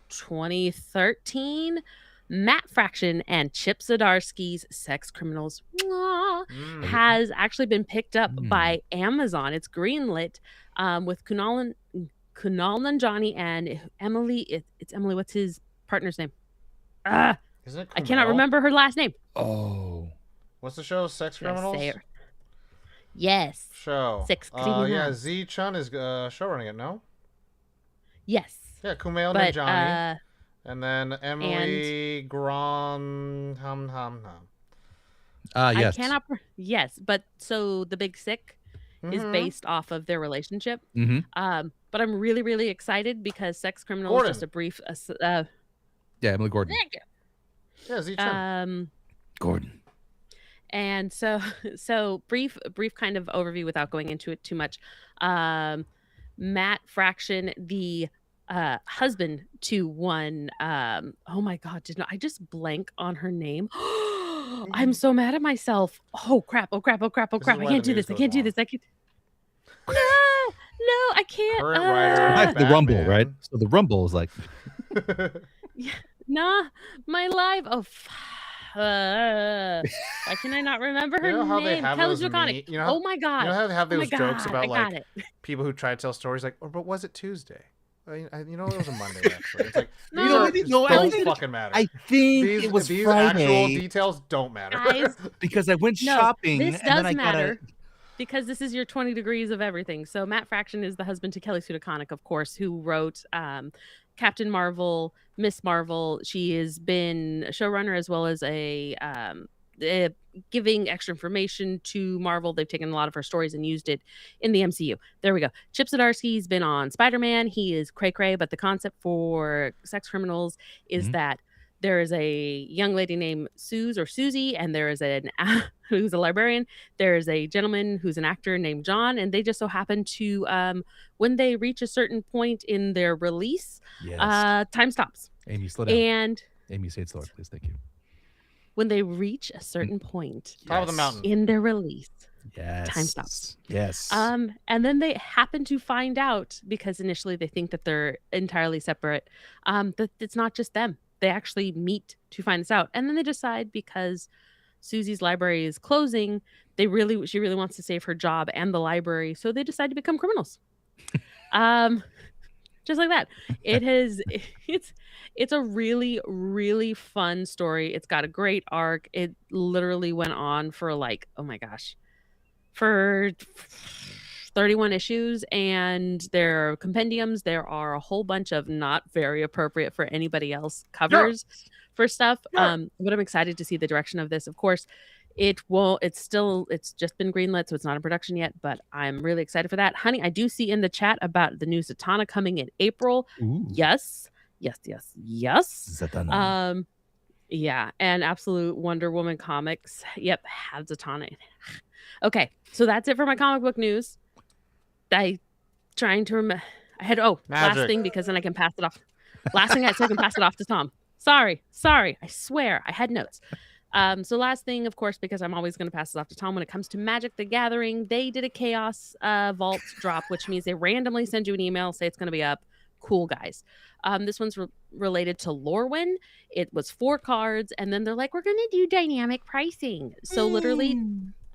2013, Matt Fraction and Chip Zdarsky's Sex Criminals has actually been picked up by Amazon. It's greenlit with Kunal Nanjiani and Emily. It's Emily. What's his partner's name? Isn't it I cannot remember her last name. Oh. What's the show? Sex Criminals? Yes. Show. Sex Criminals. Yeah, Z Chun is showrunning it, no? Yes. Yeah, Kumail Nanjiani. And then Emily Gron yes. I cannot. Yes, but so The Big Sick is based off of their relationship. But I'm really, really excited because Sex Criminals is just a brief. Yeah, Emily Gordon. Thank you. Yeah, Z Chun. Gordon. And so so brief kind of overview without going into it too much. Um, Matt Fraction, the husband to one oh my god, did not I just blank on her name? I'm so mad at myself. Oh crap, oh crap, oh crap, oh This is crap. I why the can't do news this. I goes can't do long. this. I can't. No, no, I can't. Current writer. Back to the Rumble, right? Batman. So the Rumble is like, Yeah, nah, my live. Oh, why can I not remember her You know how they name? have Kelly those Zuconic. you know Oh my god. you know how they have Oh my those jokes god. about I got like it. people who try to tell stories like, oh, but was it Tuesday? You know, it was a Monday actually. It's like No, these know are what? just No, I don't think- fucking matter. I think These it was these actual Friday details don't matter. guys, because I went no, shopping this and then does I got matter because this is your 20 degrees of everything. So Matt Fraction is the husband to Kelly Sue DeConnick, of course, who wrote Captain Marvel, Miss Marvel. She has been a showrunner as well as giving extra information to Marvel. They've taken a lot of her stories and used it in the MCU. There we go. Chip Zdarsky's been on Spider-Man. He is cray cray, but the concept for sex criminals is Mhm. that there is a young lady named Susie, and there is an who's a librarian. There's a gentleman who's an actor named John, and they just so happen to when they reach a certain point in their release, yes. time stops. Amy, slow down. And Amy, say it slower, please. Thank you. when they reach a certain point Top of the mountain. in their release, Yes. time stops. Yes. and then they happen to find out, because initially they think that they're entirely separate, that it's not just them. They actually meet to find this out, and then they decide, because Susie's library is closing, she really wants to save her job and the library, so they decide to become criminals. Just like that. It's a really, really fun story. It's got a great arc. It literally went on for like, oh my gosh, for 31 issues, and there are compendiums. There are a whole bunch of not very appropriate for anybody else covers for stuff. But I'm excited to see the direction of this. Of course, it's just been greenlit, so it's not in production yet, but I'm really excited for that. Honey, I do see in the chat about the new Zatanna coming in April. Ooh. Yes. Zatanna. Yeah, and Absolute Wonder Woman comics. Yep, have Zatanna. Okay, so that's it for my comic book news. I had last Magic. thing, because then I can pass it off. Last thing so I can pass it off to Tom. Sorry. I swear I had notes. So last thing, of course, because I'm always going to pass it off to Tom when it comes to Magic the Gathering, they did a Chaos Vault drop, which means they randomly send you an email, say it's going to be up. Cool, guys. This one's related to Lorwyn. It was 4 cards, and then they're like, we're going to do dynamic pricing. So literally,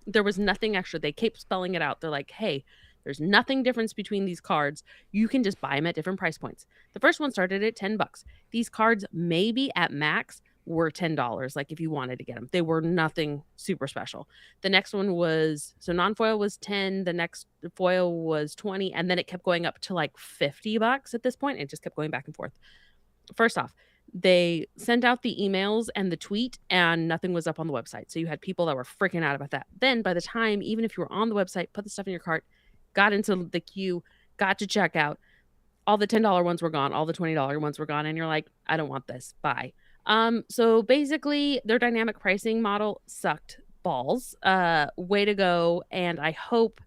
there was nothing extra. They kept spelling it out. They're like, hey, there's nothing difference between these cards. You can just buy them at different price points. The first one started at $10. These cards maybe at max were $10, like if you wanted to get them. They were nothing super special. The next one was, so non-foil was 10, the next foil was 20, and then it kept going up to like $50 at this point. It just kept going back and forth. First off, they sent out the emails and the tweet, and nothing was up on the website. So you had people that were freaking out about that. Then by the time, even if you were on the website, put the stuff in your cart, got into the queue, got to check out, all the $10 ones were gone, all the $20 ones were gone, and you're like, I don't want this. Bye. So basically their dynamic pricing model sucked balls. Way to go. And I hope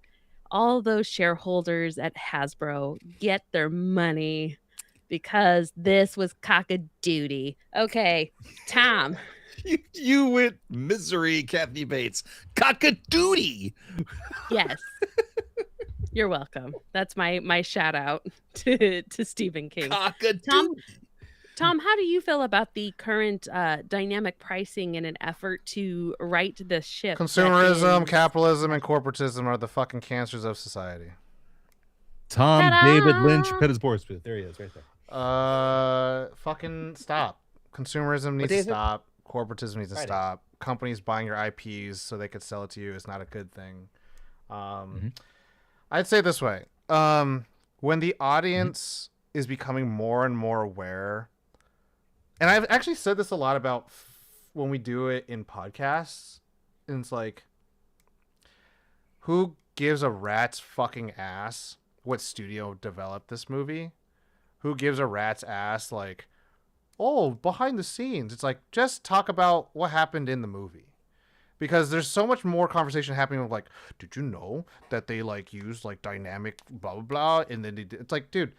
all those shareholders at Hasbro get their money, because this was cock-a-doodle. Okay, Tom. You went misery, Kathy Bates. Cock-a-doodle. Yes. You're welcome. That's my shout out to Stephen King. Cock-a-doodle. Tom, how do you feel about the current dynamic pricing in an effort to right the ship? Consumerism, capitalism, and corporatism are the fucking cancers of society. Tom Ta-da! David Lynch Pettis Boris booth. There he is, right there. Fucking stop. Consumerism needs day to is it? stop. Corporatism needs to Friday. stop. Companies buying your IPs so they could sell it to you is not a good thing. I'd say it this way. When the audience is becoming more and more aware, and I've actually said this a lot about when we do it in podcasts, and it's like, who gives a rat's fucking ass what studio developed this movie? Who gives a rat's ass, like, oh, behind the scenes? It's like, just talk about what happened in the movie. because there's so much more conversation happening with like, did you know that they like use like dynamic blah blah blah, and then it's like, dude,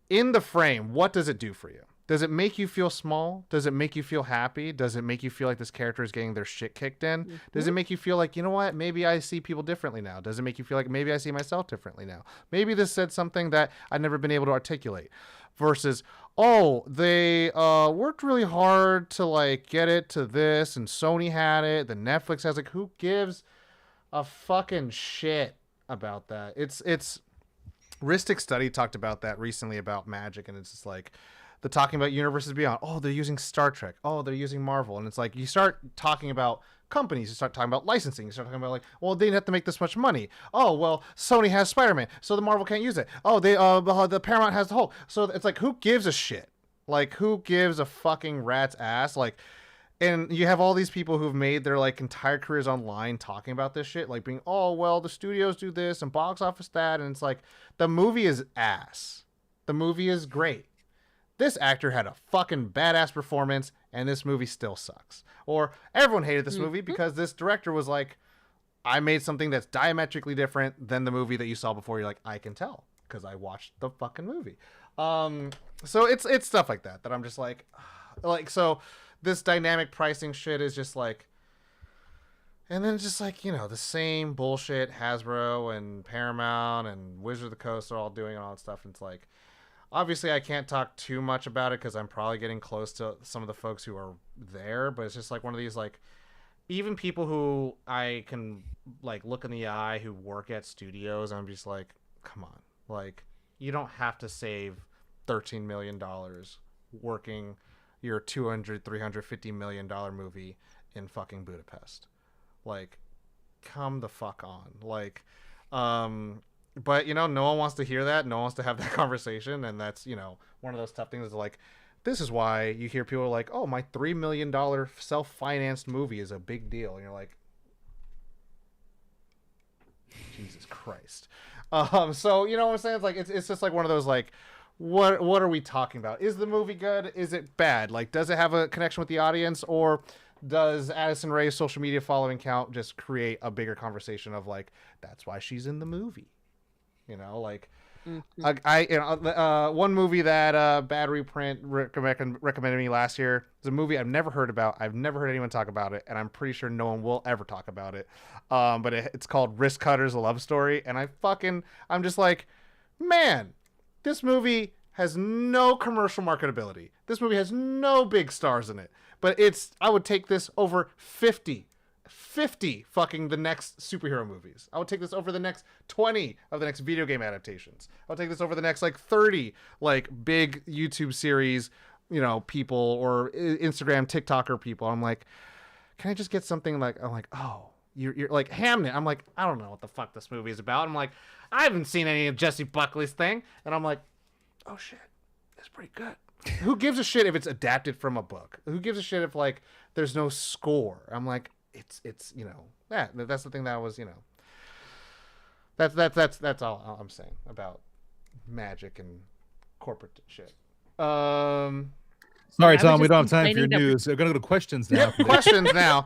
in the frame, what does it do for you? Does it make you feel small? Does it make you feel happy? Does it make you feel like this character is getting their shit kicked in? Mhm. Does it make you feel like, you know what, maybe I see people differently now? Does it make you feel like maybe I see myself differently now? Maybe this said something that I've never been able to articulate, versus, oh, they worked really hard to like get it to this, and Sony had it, then Netflix has, like, who gives a fucking shit about that? It's Ristic Study talked about that recently about Magic, and it's just like the talking about universes beyond. Oh, they're using Star Trek. Oh, they're using Marvel, and it's like you start talking about companies, you start talking about licensing, you start talking about like, well, they didn't have to make this much money. Oh, well, Sony has Spider-Man, so the Marvel can't use it. Oh, the Paramount has the Hulk. So it's like, who gives a shit? Like, who gives a fucking rat's ass? Like, and you have all these people who've made their like entire careers online talking about this shit, like being, oh, well, the studios do this and box office that, and it's like, the movie is ass. The movie is great. This actor had a fucking badass performance, and this movie still sucks. Or everyone hated this movie because this director was like, I made something that's diametrically different than the movie that you saw before. You're like, I can tell because I watched the fucking movie. So it's stuff like that I'm just like so this dynamic pricing shit is just like, and then just like, you know, the same bullshit Hasbro and Paramount and Wizard of the Coast are all doing and all that stuff. And it's like, obviously I can't talk too much about it because I'm probably getting close to some of the folks who are there, but it's just like one of these, like, even people who I can like look in the eye who work at studios, I'm just like, come on, like, you don't have to save $13 million working your $200-350 million movie in fucking Budapest. Like, come the fuck on. Like, but, you know, no one wants to hear that. No one wants to have that conversation. And that's, you know, one of those tough things is like, this is why you hear people like, oh, my $3 million self-financed movie is a big deal. And you're like, Jesus Christ. So, you know what I'm saying? It's like, it's just like one of those, like, what are we talking about? Is the movie good? Is it bad? Like, does it have a connection with the audience? Or does Addison Rae's social media following count just create a bigger conversation of like, that's why she's in the movie? You know, like, one movie that Bad Reprint recommended me last year is a movie I've never heard about. I've never heard anyone talk about it, and I'm pretty sure no one will ever talk about it. But it's called Risk Cutters: A Love Story, and I'm just like, man, this movie has no commercial marketability. This movie has no big stars in it, but I would take this over 50 fucking the next superhero movies. I would take this over the next 20 of the next video game adaptations. I would take this over the next like 30 like big YouTube series, you know, people, or Instagram TikToker people. I'm like, can I just get something like, I'm like, oh, you're like Hamnet. I'm like, I don't know what the fuck this movie is about. I'm like, I haven't seen any of Jesse Buckley's thing, and I'm like, oh shit, it's pretty good. Who gives a shit if it's adapted from a book? Who gives a shit if like there's no score? I'm like, it's you know, that's the thing that was, you know, that's all I'm saying about Magic and corporate shit. Sorry, Tom, we don't have time for your news. We're gonna go to questions now. Questions now.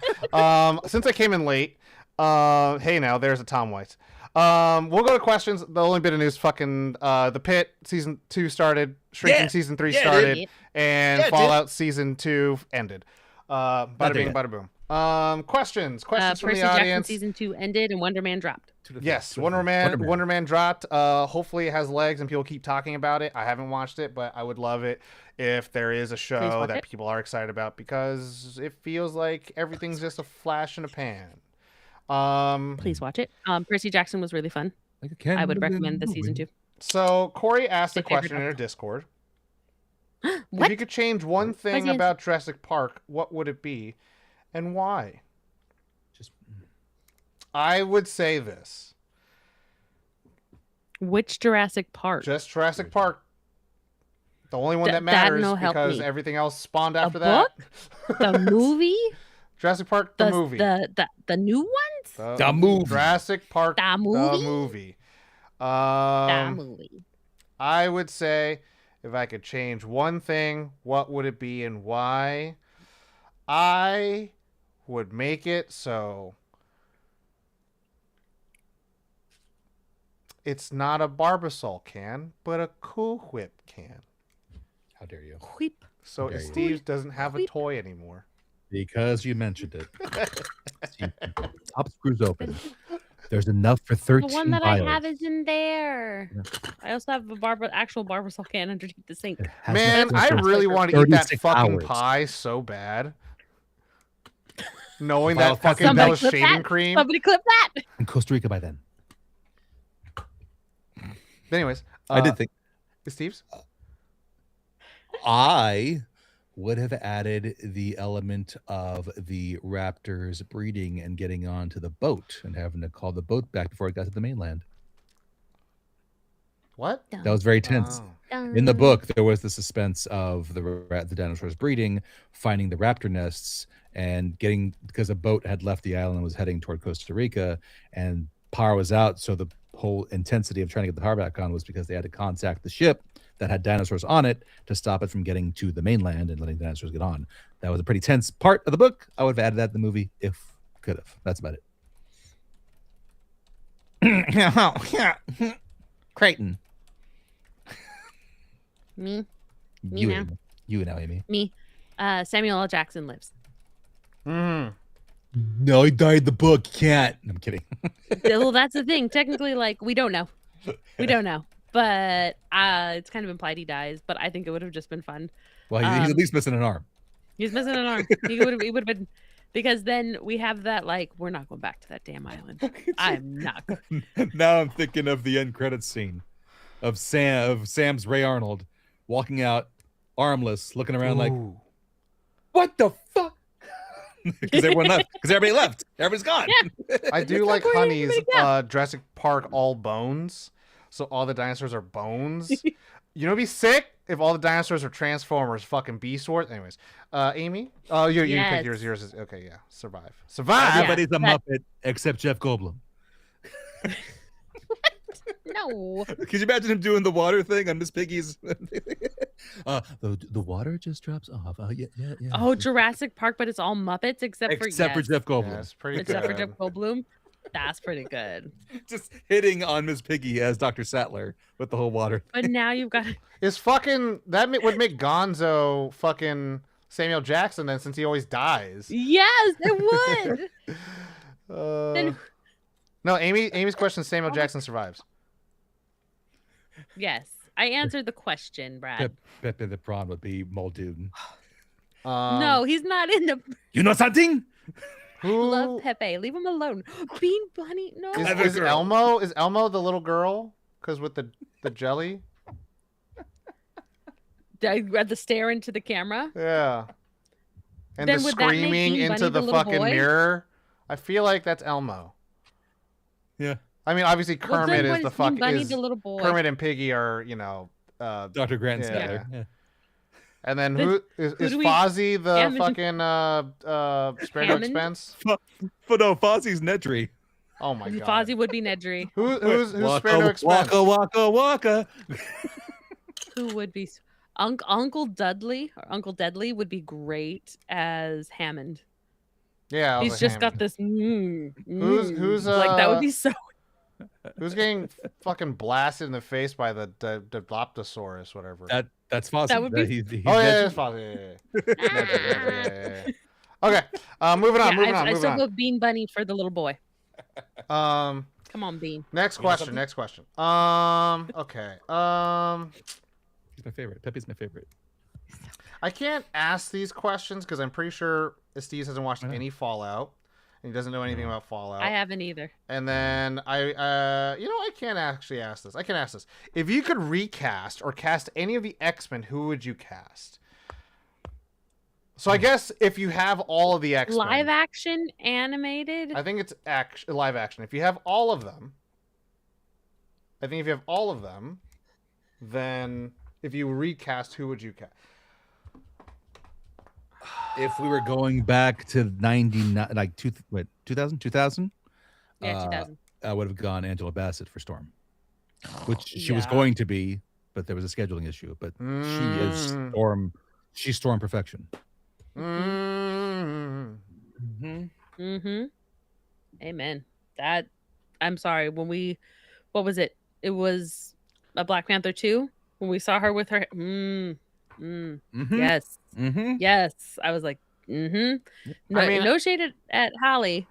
Since I came in late, hey, now there's a Tom White. We'll go to questions. The only bit of news, fucking The Pit season 2 started, Shrinking season 3 started, and Fallout season 2 ended. Bada bing, bada boom. Questions from Percy the audience. Jackson season 2 ended and Wonder Man dropped. Yes, Wonder Man dropped. Hopefully it has legs and people keep talking about it. I haven't watched it, but I would love it if there is a show that people are excited about, because it feels like everything's just a flash in a pan. Please watch it. Percy Jackson was really fun. I would recommend the season 2. So Corey asked a question in our Discord. If you could change one thing about Jurassic Park, what would it be, and why? I would say this. Which Jurassic Park? Just Jurassic Park. The only one that matters, because everything else spawned after that. The movie? Jurassic Park, the movie. The new ones? The movie. Jurassic Park, the movie. The movie. The movie. I would say, if I could change one thing, what would it be and why? I would make it so it's not a Barbasol can, but a Cool Whip can. How dare you? Whip. So There you Steve doesn't have a Whip. toy anymore. Because you mentioned it. See, top screws open. There's enough for 13 The one that vials. I have is in there. Yeah. I also have a actual Barbasol can underneath the sink. It has Man, enough I for really want to eat that 36 fucking hours. pie so bad. Knowing Vial that fucking Somebody that was clip shaving that. cream. Somebody clip that. In Costa Rica by then. But anyways, I did think Steve's. I would have added the element of the raptors breeding and getting onto the boat and having to call the boat back before it got to the mainland. What? That was very tense. Oh. In the book, there was the suspense of the dinosaurs breeding, finding the raptor nests, and getting, because a boat had left the island and was heading toward Costa Rica, and power was out. So the whole intensity of trying to get the power back on was because they had to contact the ship that had dinosaurs on it to stop it from getting to the mainland and letting dinosaurs get on. That was a pretty tense part of the book. I would have added that in the movie if could have. That's about it. Creighton. Me. You now. and you now, Amy. Me. Samuel L. Jackson lives. Mm. No, he died in the book. Can't. I'm kidding. Well, that's the thing. Technically, like, we don't know. We don't know. But it's kind of implied he dies. But I think it would have just been fun. Well, he's at least missing an arm. He's missing an arm. He would have been, because then we have that, like, we're not going back to that damn island. I'm not. Now I'm thinking of the end credits scene of Sam's Ray Arnold walking out armless, looking around like, Ooh. what the fuck? Because everyone left. Because everybody left. Everybody's gone. Yeah. I do It's like like, where did Honey's everybody go? Jurassic Park all bones. So all the dinosaurs are bones. You know, it'd be sick if all the dinosaurs are Transformers, fucking Beast Wars. Anyways, Amy. Oh, you Yes. picked yours. Yours is okay. Yeah, survive. Survive. Yeah. Everybody's a that- Muppet except Jeff Goldblum. No. Could you imagine him doing the water thing on Miss Piggy's? The water just drops off. Yeah. Oh, Jurassic Park, but it's all Muppets except for Except for Jeff Goldblum. Yeah, it's pretty Except for good. Jeff Goldblum. That's pretty good. Just hitting on Miss Piggy as Dr. Sattler with the whole water. But now you've got Is fucking that would make Gonzo fucking Samuel Jackson then, since he always dies. yes, it would. Then- No, Amy's question is Samuel Jackson survives. Yes, I answered the question, Brad. Pepe the Prawn would be Muldoon. No, he's not in the. You know something? Who Love Pepe. Leave him alone. Bean Bunny. No. is Elmo? Is Elmo the little girl? Because with the jelly. I read the stare into the camera. Yeah. And Then the would that make screaming Bean into Bunny the the little fucking boy? mirror. I feel like that's Elmo. Yeah. I mean, obviously Well, Kermit then is what the is Bean fuck Bunny is the little boy? Kermit and Piggy are, you know, Dr. Grant Yeah. Sattler. Yeah. and then Then who is do we- Fozzie the Hammond- fucking spare no Hammond? expense? But no, Fozzie's Nedry. Oh my god. Fozzie would be Nedry. Who's Waka, spare no expense? Waka, waka, waka. Who would be Uncle Dudley or Uncle Deadly would be great as Hammond. Yeah, He's just got this. Who's, like that would be so. who's getting fucking blasted in the face by the Dilophosaurus, whatever. That's Fozzie. That would be- He's Oh yeah, Nedry. it's Fozzie. Yeah. Okay, moving on, moving on, I moving still on. go Bean Bunny for the little boy. Come on, Bean. Next You know question. something? Next question. Okay. He's my favorite. Pepe's my favorite. I can't ask these questions because I'm pretty sure Steve hasn't watched Why not? any Fallout, and he doesn't know anything about Fallout. I haven't either. And then I can't actually ask this. I can ask this. If you could recast or cast any of the X-Men, who would you cast? So I guess if you have all of the X-Men, Live action, animated. I think it's live action. If you have all of them, then if you recast, who would you cast? If we were going back to 99, like 2000? Yeah, 2000. I would have gone Angela Bassett for Storm, which she was Yeah. going to be, but there was a scheduling issue. But she is Storm. She's Storm perfection. Mm. Mm-hmm. Amen. That I'm sorry. What was it? It was a Black Panther 2 when we saw her with her. Mm-hmm. Yes, Mm-hmm. yes. I was like, I no, mean, no shade at Halle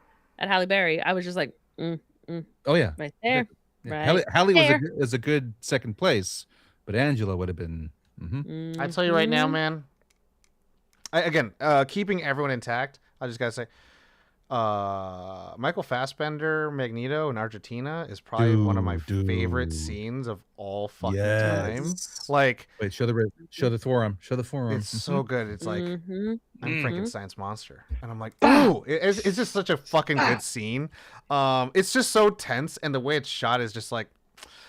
Berry. I was just like, Oh yeah, right there, exactly. Yeah, right Hallie there. is a good second place, but Angela would have been. I tell you right now, Mhm. man. Keeping everyone intact. I just gotta say, Michael Fassbender, Magneto in Argentina is probably one of my favorite Dude. scenes of all fucking time. Yes. Like, Wait, show the forearm. Show the forearm. it's so good. It's like Mhm. I'm Mm. Frankenstein's monster, and I'm like, ooh, it's just such a fucking good scene. It's just so tense, and the way it's shot is just like,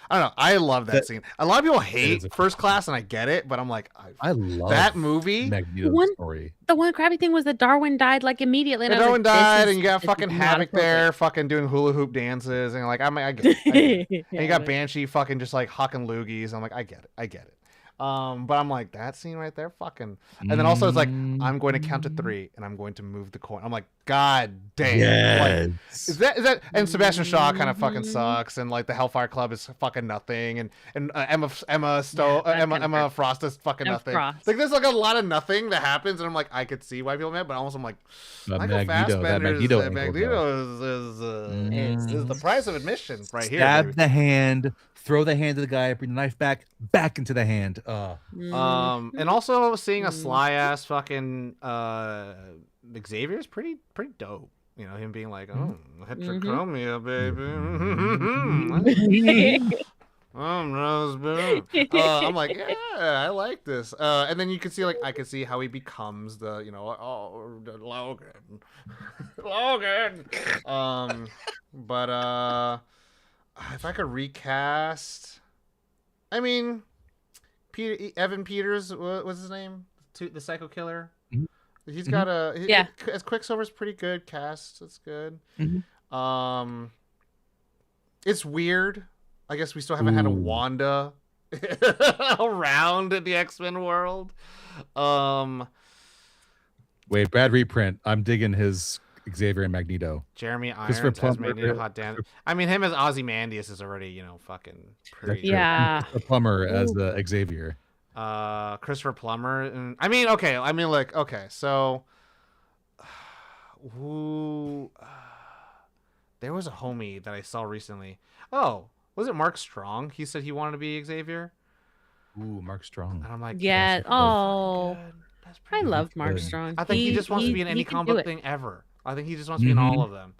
I don't know. I love that scene. A lot of people hate First Class, and I get it, but I'm like, I love that movie. Magneto's story. The one crappy thing was that Darwin died like immediately. And And I was Darwin like, died, and you got this fucking is not Havoc appropriate. there, fucking doing hula hoop dances, and like, I get it. I get it. And you got Banshee fucking just like hucking loogies. I'm like, I get it. But I'm like, that scene right there, fucking. And then also it's like, I'm going to count to 3, and I'm going to move the coin. I'm like, God damn. Like, Yes. is that? And Sebastian Shaw kind of fucking sucks, and like the Hellfire Club is fucking nothing, and Emma Frost is fucking Emma nothing. Frost. Like, there's like a lot of nothing that happens, and I'm like, I could see why people are mad, but almost I'm like, Michael Fassbender's Magneto is the price of admission right here. Stab Baby. the hand, throw the hand to the guy, bring the knife back into the hand. And also seeing a sly ass fucking Xavier is pretty dope. You know, him being like, oh, heterochromia, baby. I'm like, yeah, I like this. And then you can see, like, I can see how he becomes the, you know, the Logan. But if I could recast, I mean, Evan Peters, what's his name? The Psycho Killer. He's got as Quicksilver's pretty good cast. It's good. It's weird. I guess we still haven't had a Wanda around in the X-Men world. Wait, bad reprint. I'm digging his Xavier and Magneto. Jeremy Irons as Magneto. Hot damn. I mean, him as Ozymandias is already, you know, fucking pretty. Yeah. Plummer as the Xavier. Christopher Plummer. And I mean, okay. So who? There was a homie that I saw recently. Oh, was it Mark Strong? He said he wanted to be Xavier. Ooh, Mark Strong. And I'm like, yeah. Oh, I love Mark Strong. I think he just wants to be in any comic book thing ever. I think he just wants to be in all of them.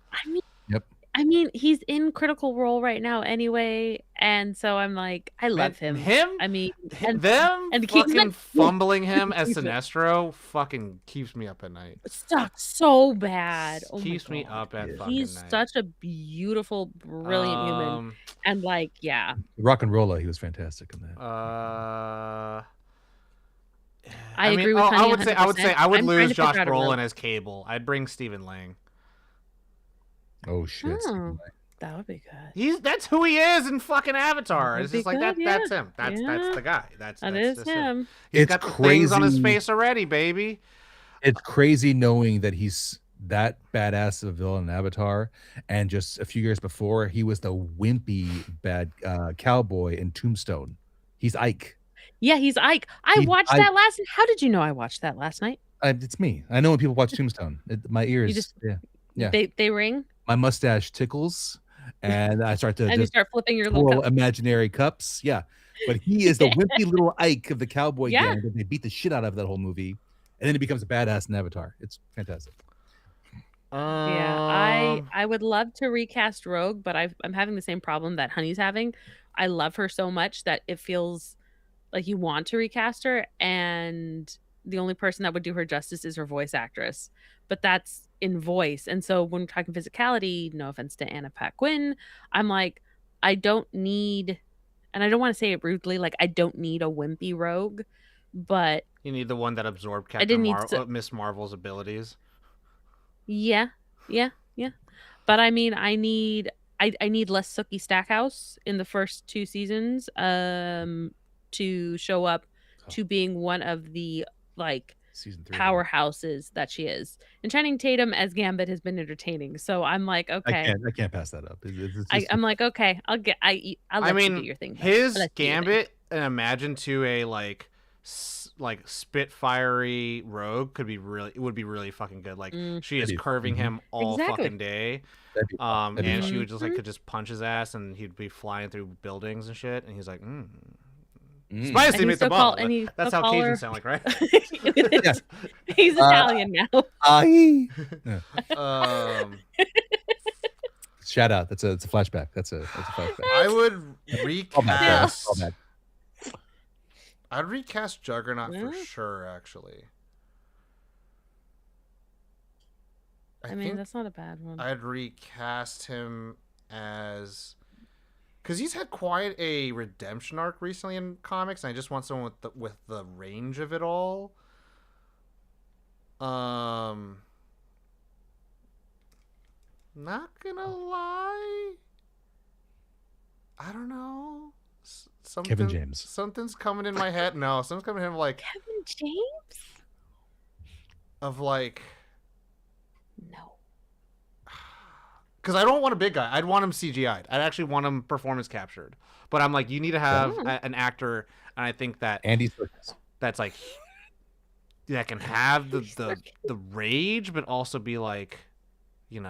I mean, he's in Critical Role right now anyway, and so I'm like, I love him. I mean, and fucking fumbling him as Sinestro fucking keeps me up at night. Sucks so bad. Keeps me up at fucking He's night. such a beautiful, brilliant human, and like, yeah. Rock and Rolla, he was fantastic in that. I agree with I would say I would lose Josh Brolin as Cable. I'd bring Stephen Lang. Oh shit! That would be good. That's who he is in fucking Avatar. It's just like that. Yeah. That's him. That's the guy. That is him. He's got the things on his face already, baby. It's crazy knowing that he's that badass of a villain in Avatar, and just a few years before he was the wimpy bad cowboy in Tombstone. He's Ike. Yeah, he's Ike. I watched that last night. How did you know I watched that last night? It's me. I know when people watch Tombstone. My ears. Yeah. They ring. My mustache tickles, and I start to and you start flipping your little imaginary cups. Yeah, but he is the wimpy little Ike of the cowboy gang that they beat the shit out of that whole movie, and then he becomes a badass in Avatar. It's fantastic. Yeah, I would love to recast Rogue, but I'm having the same problem that Honey's having. I love her so much that it feels like you want to recast her, and the only person that would do her justice is her voice actress. But that's in voice. And so when we're talking physicality, no offense to Anna Paquin, I'm like, I don't need, and I don't want to say it rudely, like I don't need a wimpy Rogue, but you need the one that absorbed Miss Marvel's abilities. Yeah. But I mean, I need less Sookie Stackhouse in the first 2 seasons to show up to being one of the like season 3. powerhouses that she is. And Channing Tatum as Gambit has been entertaining. So I'm like, okay. I can't pass that up. I'm like, okay, I'll I let you do mean, your thing. I'll his let you do your thing. Gambit and Imagine to a like spitfirey rogue would be really fucking good. Like she is curving him all fucking day. And she would just could just punch his ass and he'd be flying through buildings and shit. And he's like, Spicy meet the ball. That's how Cajuns sound like, right? Yes. He's Italian now. Shout out. It's a flashback. That's a flashback. I would recast. I'd recast Juggernaut for sure, actually. I mean, that's not a bad one. I'd recast him as... Because he's had quite a redemption arc recently in comics, and I just want someone with the range of it all. Not gonna lie, I don't know. Kevin James. Something's coming in my head. No, something's coming in like Kevin James. Of like, no. Because I don't want a big guy. I'd want him CGI'd. I'd actually want him performance captured. But I'm like, you need to have an actor, and I think that Andy Serkis. That's like that can have the rage, but also be like, I'm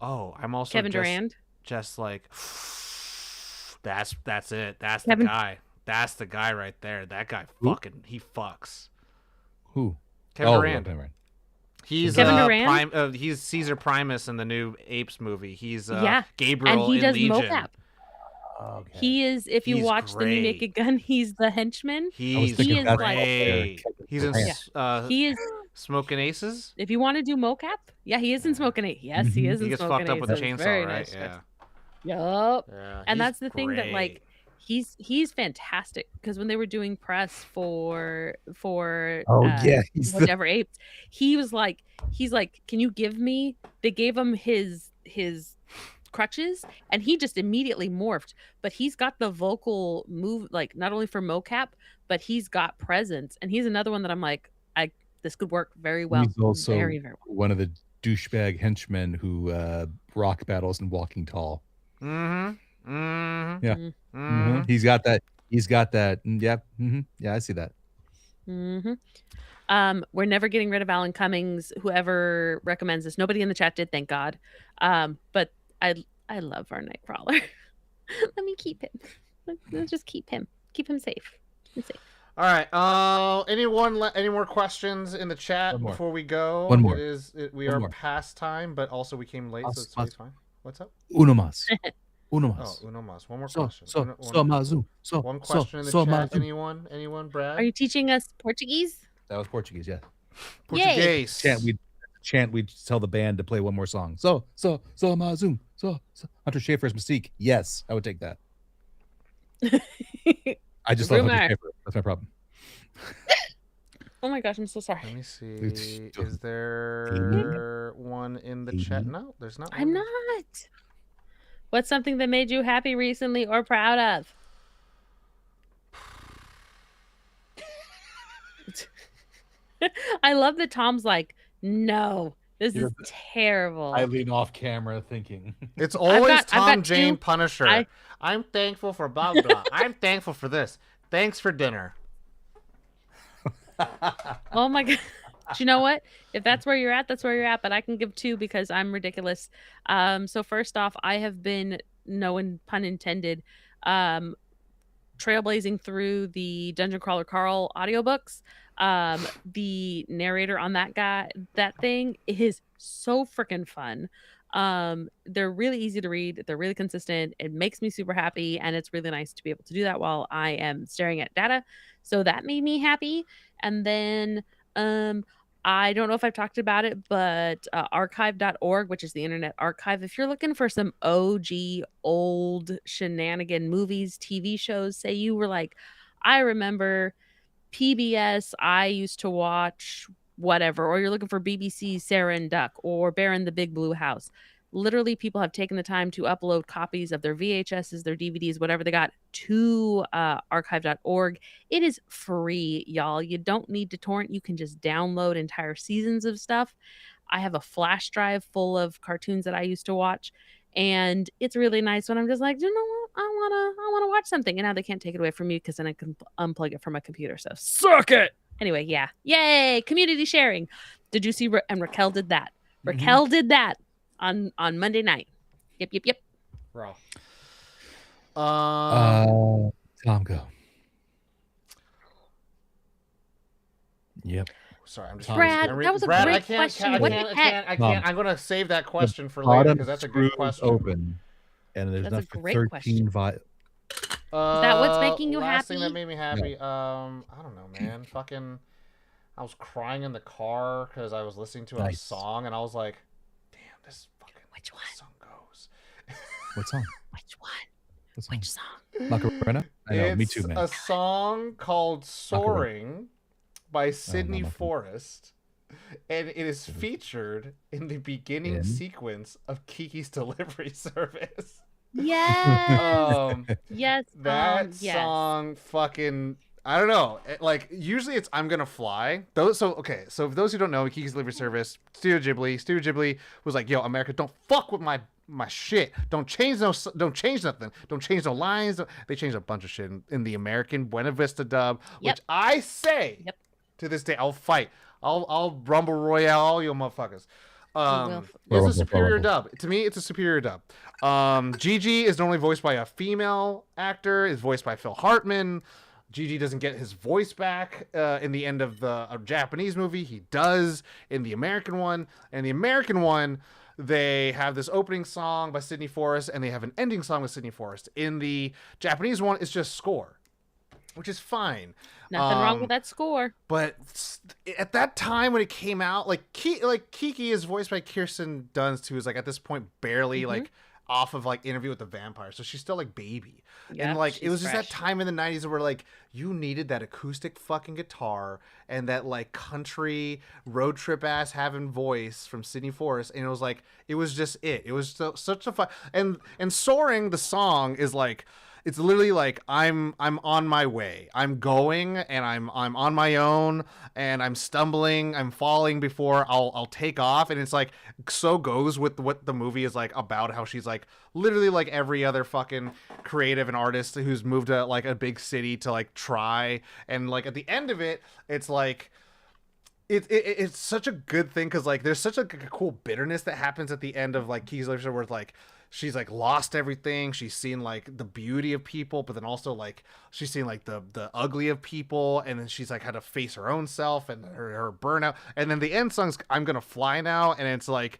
also Kevin Durant. Just like that's it. That's the guy. That's the guy right there. That guy he fucks. Who? Kevin Durant. He's Kevin Durant. He's Caesar Primus in the new Apes movie. He's and Gabriel he in does Legion. mocap. Okay. He is. If you watch The New Naked Gun, he's the henchman. He is like he's in. He is Smoking Aces. If you want to do mocap, he is in Smoking Aces. Yes, he is in Smoking Aces. He gets fucked up with a chainsaw, very right? Nice. Yeah. Yup. Yeah, and that's the thing that like he's fantastic because when they were doing press for whatever apes, he's like, can you give me? They gave him his crutches and he just immediately morphed, but he's got the vocal move, like not only for mocap, but he's got presence, and he's another one that I'm like, this could work very well. He's also very, very well. One of the douchebag henchmen who rock battles in Walking Tall. Yeah. He's got that. Yeah. Yeah, I see that. We're never getting rid of Alan Cummings. Whoever recommends this, nobody in the chat did, thank God. But I love our Nightcrawler. Let me keep him. Let's just keep him. Keep him safe. All right. Any more questions in the chat before we go? One more. We are past time, but also we came late, so it's really fine. What's up? Uno más. Oh, uno más. One more question. One question in the chat. Anyone? Brad? Are you teaching us Portuguese? That was Portuguese, yeah. Portuguese. We'd tell the band to play one more song. So Mazum. So Hunter Schafer's Mystique. Yes, I would take that. I just love Hunter Schafer. That's my problem. Oh my gosh, I'm so sorry. Let me see. Is there one in the chat? No, there's not. I'm not. What's something that made you happy recently or proud of? I love that Tom's like, no, this is terrible. I lean off camera thinking. It's always Tom Jane Punisher. I'm thankful for blah, blah. I'm thankful for this. Thanks for dinner. Oh my God. Do you know what? If that's where you're at, that's where you're at. But I can give two because I'm ridiculous. So first off, I have been, no pun intended, trailblazing through the Dungeon Crawler Carl audiobooks. The narrator on that thing is so freaking fun. They're really easy to read. They're really consistent. It makes me super happy, and it's really nice to be able to do that while I am staring at data. So that made me happy. And then I don't know if I've talked about it, but archive.org, which is the Internet Archive, if you're looking for some OG old shenanigan movies, TV shows, say you were like, I remember PBS, I used to watch whatever, or you're looking for BBC Sarah and Duck or Bear in the Big Blue House, literally people have taken the time to upload copies of their VHSs, their DVDs, whatever they got to archive.org. It is free, y'all. You don't need to torrent. You can just download entire seasons of stuff. I have a flash drive full of cartoons that I used to watch. And it's really nice when I'm just like, you know what? I wanna watch something. And now they can't take it away from me because then I can unplug it from my computer. So suck it. Anyway, yeah. Yay. Community sharing. Did you see and Raquel did that? Raquel did that on Monday night. Yep. Bro. Tom, go. Yep. Sorry, I'm just Brad, that was a Brad, great I can't, question. I What can't, the I heck? can't, I can't. I'm gonna save that question for later Bottom because that's a screw good is question. open, and there's That's a enough for great 13 question. vials. Is that what's making you last thing that happy? made me happy. I don't know, man. Fucking, I was crying in the car because I was listening to a Nice. song, and I was like, "Damn, this fucking Which one? song goes." What song? Which one? What song? Which song? Macarena? I know, me too, It's man. a song called "Soaring" by Sydney Macarena. Forrest, and it is featured in the beginning In? sequence of Kiki's Delivery Service. Yes. Yes. That yes. song fucking, I don't know. Like usually it's "I'm Gonna Fly." So for those who don't know, Kiki's Delivery Service, Studio Ghibli was like, "Yo, America, don't fuck with my shit. Don't change nothing. Don't change no lines." They changed a bunch of shit in the American Buena Vista dub, which I say to this day I'll fight. I'll Rumble Royale all you motherfuckers. It's a superior dub. To me, it's a superior dub. Gigi is normally voiced by a female actor. Is voiced by Phil Hartman. Gigi doesn't get his voice back in the end of the Japanese movie. He does in the American one. And the American one, they have this opening song by Sydney Forrest, and they have an ending song with Sydney Forrest. In the Japanese one, it's just score, which is fine. Nothing wrong with that score. But at that time when it came out, like Kiki is voiced by Kirsten Dunst, who is like at this point barely like off of like Interview with the Vampire, so she's still like baby. And like it was just that time in the 90s where like you needed that acoustic fucking guitar and that like country road trip ass having voice from Sydney Forrest, and it was like it was just it was such a fun. And Soaring, the song, is like, it's literally like I'm on my way. I'm going, and I'm on my own, and I'm stumbling, I'm falling before I'll take off, and it's like so goes with what the movie is like about, how she's like literally like every other fucking creative and artist who's moved to like a big city to like try, and like at the end of it, it's like it's such a good thing because like there's such a cool bitterness that happens at the end of like Kiki's Delivery Service, where it's like she's like lost everything. She's seen like the beauty of people, but then also like she's seen like the ugly of people, and then she's like had to face her own self and her burnout. And then the end song's "I'm Gonna Fly Now," and it's like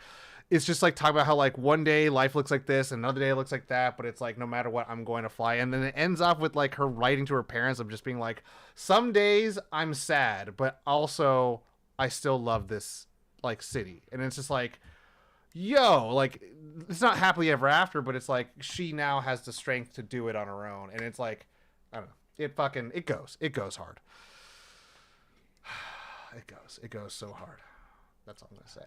it's just like talking about how like one day life looks like this, another day it looks like that, but it's like no matter what, I'm going to fly. And then it ends off with like her writing to her parents of just being like, some days I'm sad, but also I still love this like city. And it's just like, yo, like it's not happily ever after, but it's like she now has the strength to do it on her own. And it's like, I don't know, it goes hard. It goes so hard. That's all I'm gonna say.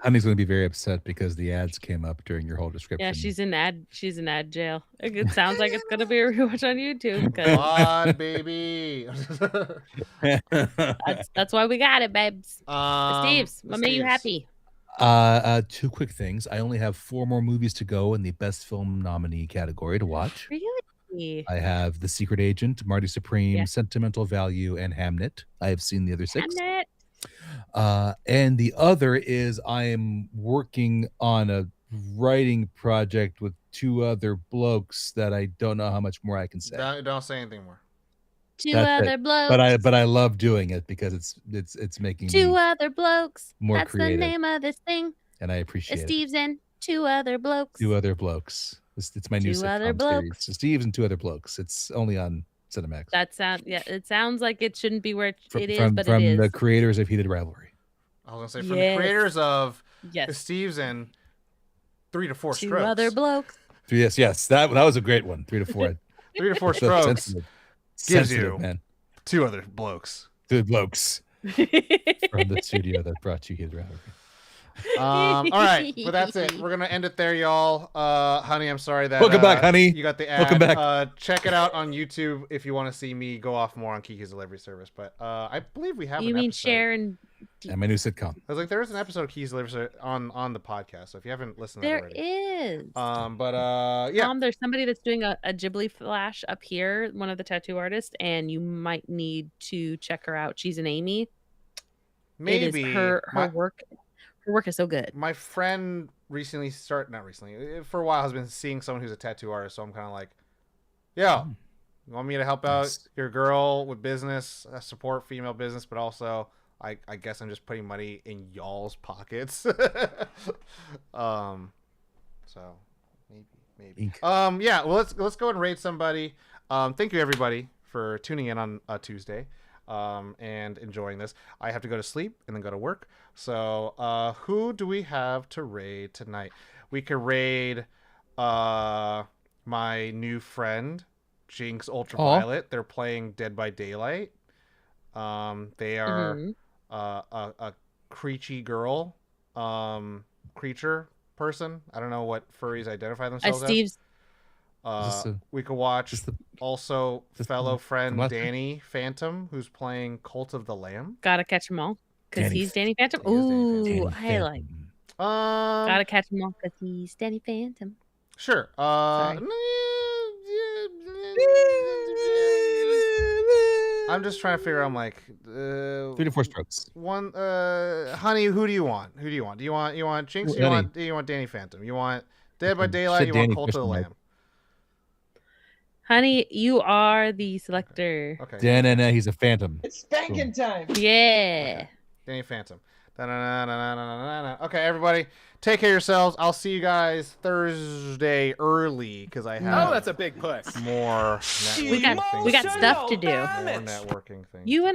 Honey's gonna be very upset because the ads came up during your whole description. Yeah, she's in ad jail. It sounds like it's gonna be a rewatch on YouTube. God, baby. that's why we got it, babes. Steve's, what made you happy? Two quick things. I only have 4 more movies to go in the best film nominee category to watch. Really? I have The Secret Agent, Marty Supreme, Sentimental Value, and Hamnet. I have seen the other 6. Hamnet. And the other is I am working on a writing project with 2 other blokes that I don't know how much more I can say. Don't say anything more. Two other blokes. But I love doing it because it's making 2 other blokes. More That's creative. the name of this thing. And I appreciate Steve's in 2 other blokes. 2 other blokes. It's my new sitcom series. So Steve's and 2 other blokes. It's only on Cinemax. It sounds like it shouldn't be where it is, but from it is. the creators of Heated Rivalry. I was gonna say from the creators of Steve's and 3 to 4 Strokes. 2 other blokes. Yes, that was a great one. 3 to 4. 3 to 4 Strokes gives you man. 2 other blokes. 2 blokes from the studio that brought you Heated Rivalry. All right, but that's it. We're gonna end it there, y'all. Honey, I'm sorry that Welcome back, honey. you got the ad. Welcome back. Check it out on YouTube if you want to see me go off more on Kiki's Delivery Service. But I believe we have. You an mean episode. Sharon? And my new sitcom. I was like, there is an episode of Kiki's Delivery Service on the podcast. So if you haven't listened, to There that already. is. Yeah. There's somebody that's doing a Ghibli flash up here, one of the tattoo artists, and you might need to check her out. She's an Amy. Maybe It is her work. Her work is so good. My friend recently for a while has been seeing someone who's a tattoo artist, so I'm kind of like, yo, you want me to help out your girl with business, support female business, but also I guess I'm just putting money in y'all's pockets. So maybe. Yeah, well let's go and raid somebody. Thank you everybody for tuning in on a Tuesday. And enjoying this. I have to go to sleep and then go to work. So, who do we have to raid tonight? We could raid my new friend, Jinx Ultraviolet. They're playing Dead by Daylight. They are a creature girl, creature person. I don't know what furries identify themselves as. We could watch also fellow friend Danny Phantom, who's playing Cult of the Lamb. Gotta catch them all because he's Danny Phantom. He is Danny Ooh, Phantom. I like. Gotta catch them all because he's Danny Phantom. Sure. I'm just trying to figure out. I'm like 3 to 4 strokes. One. Honey, who do you want? Who do you want? Do you want Jinx? You want Danny Phantom? You want Dead by Daylight? You want Cult of the Lamb? Honey, you are the selector. Okay. No, he's a phantom. It's spanking time. Yeah. Okay. Danny Phantom. Okay, everybody, take care of yourselves. I'll see you guys Thursday early because I have. Oh, that's a big push. More. We got stuff to do. More networking things. You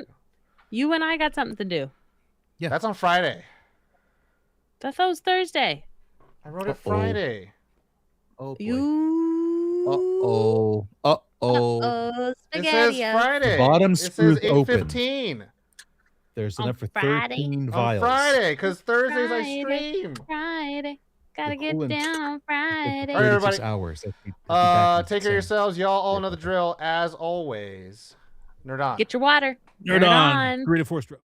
and I got something to do. Yeah, that's on Friday. That was Thursday. I wrote it Friday. Oh boy. You. It says Friday. The bottom it screw's says 8:15. There's On enough for Friday? 13 On vials. Friday, because Thursdays I Friday. stream. Friday. Gotta get Cool. down on Friday. All right, everybody. 36 hours. Take care of yourselves. Y'all all know the drill. As always, nerd on. Get your water. Nerd on. 3 to 4 strokes.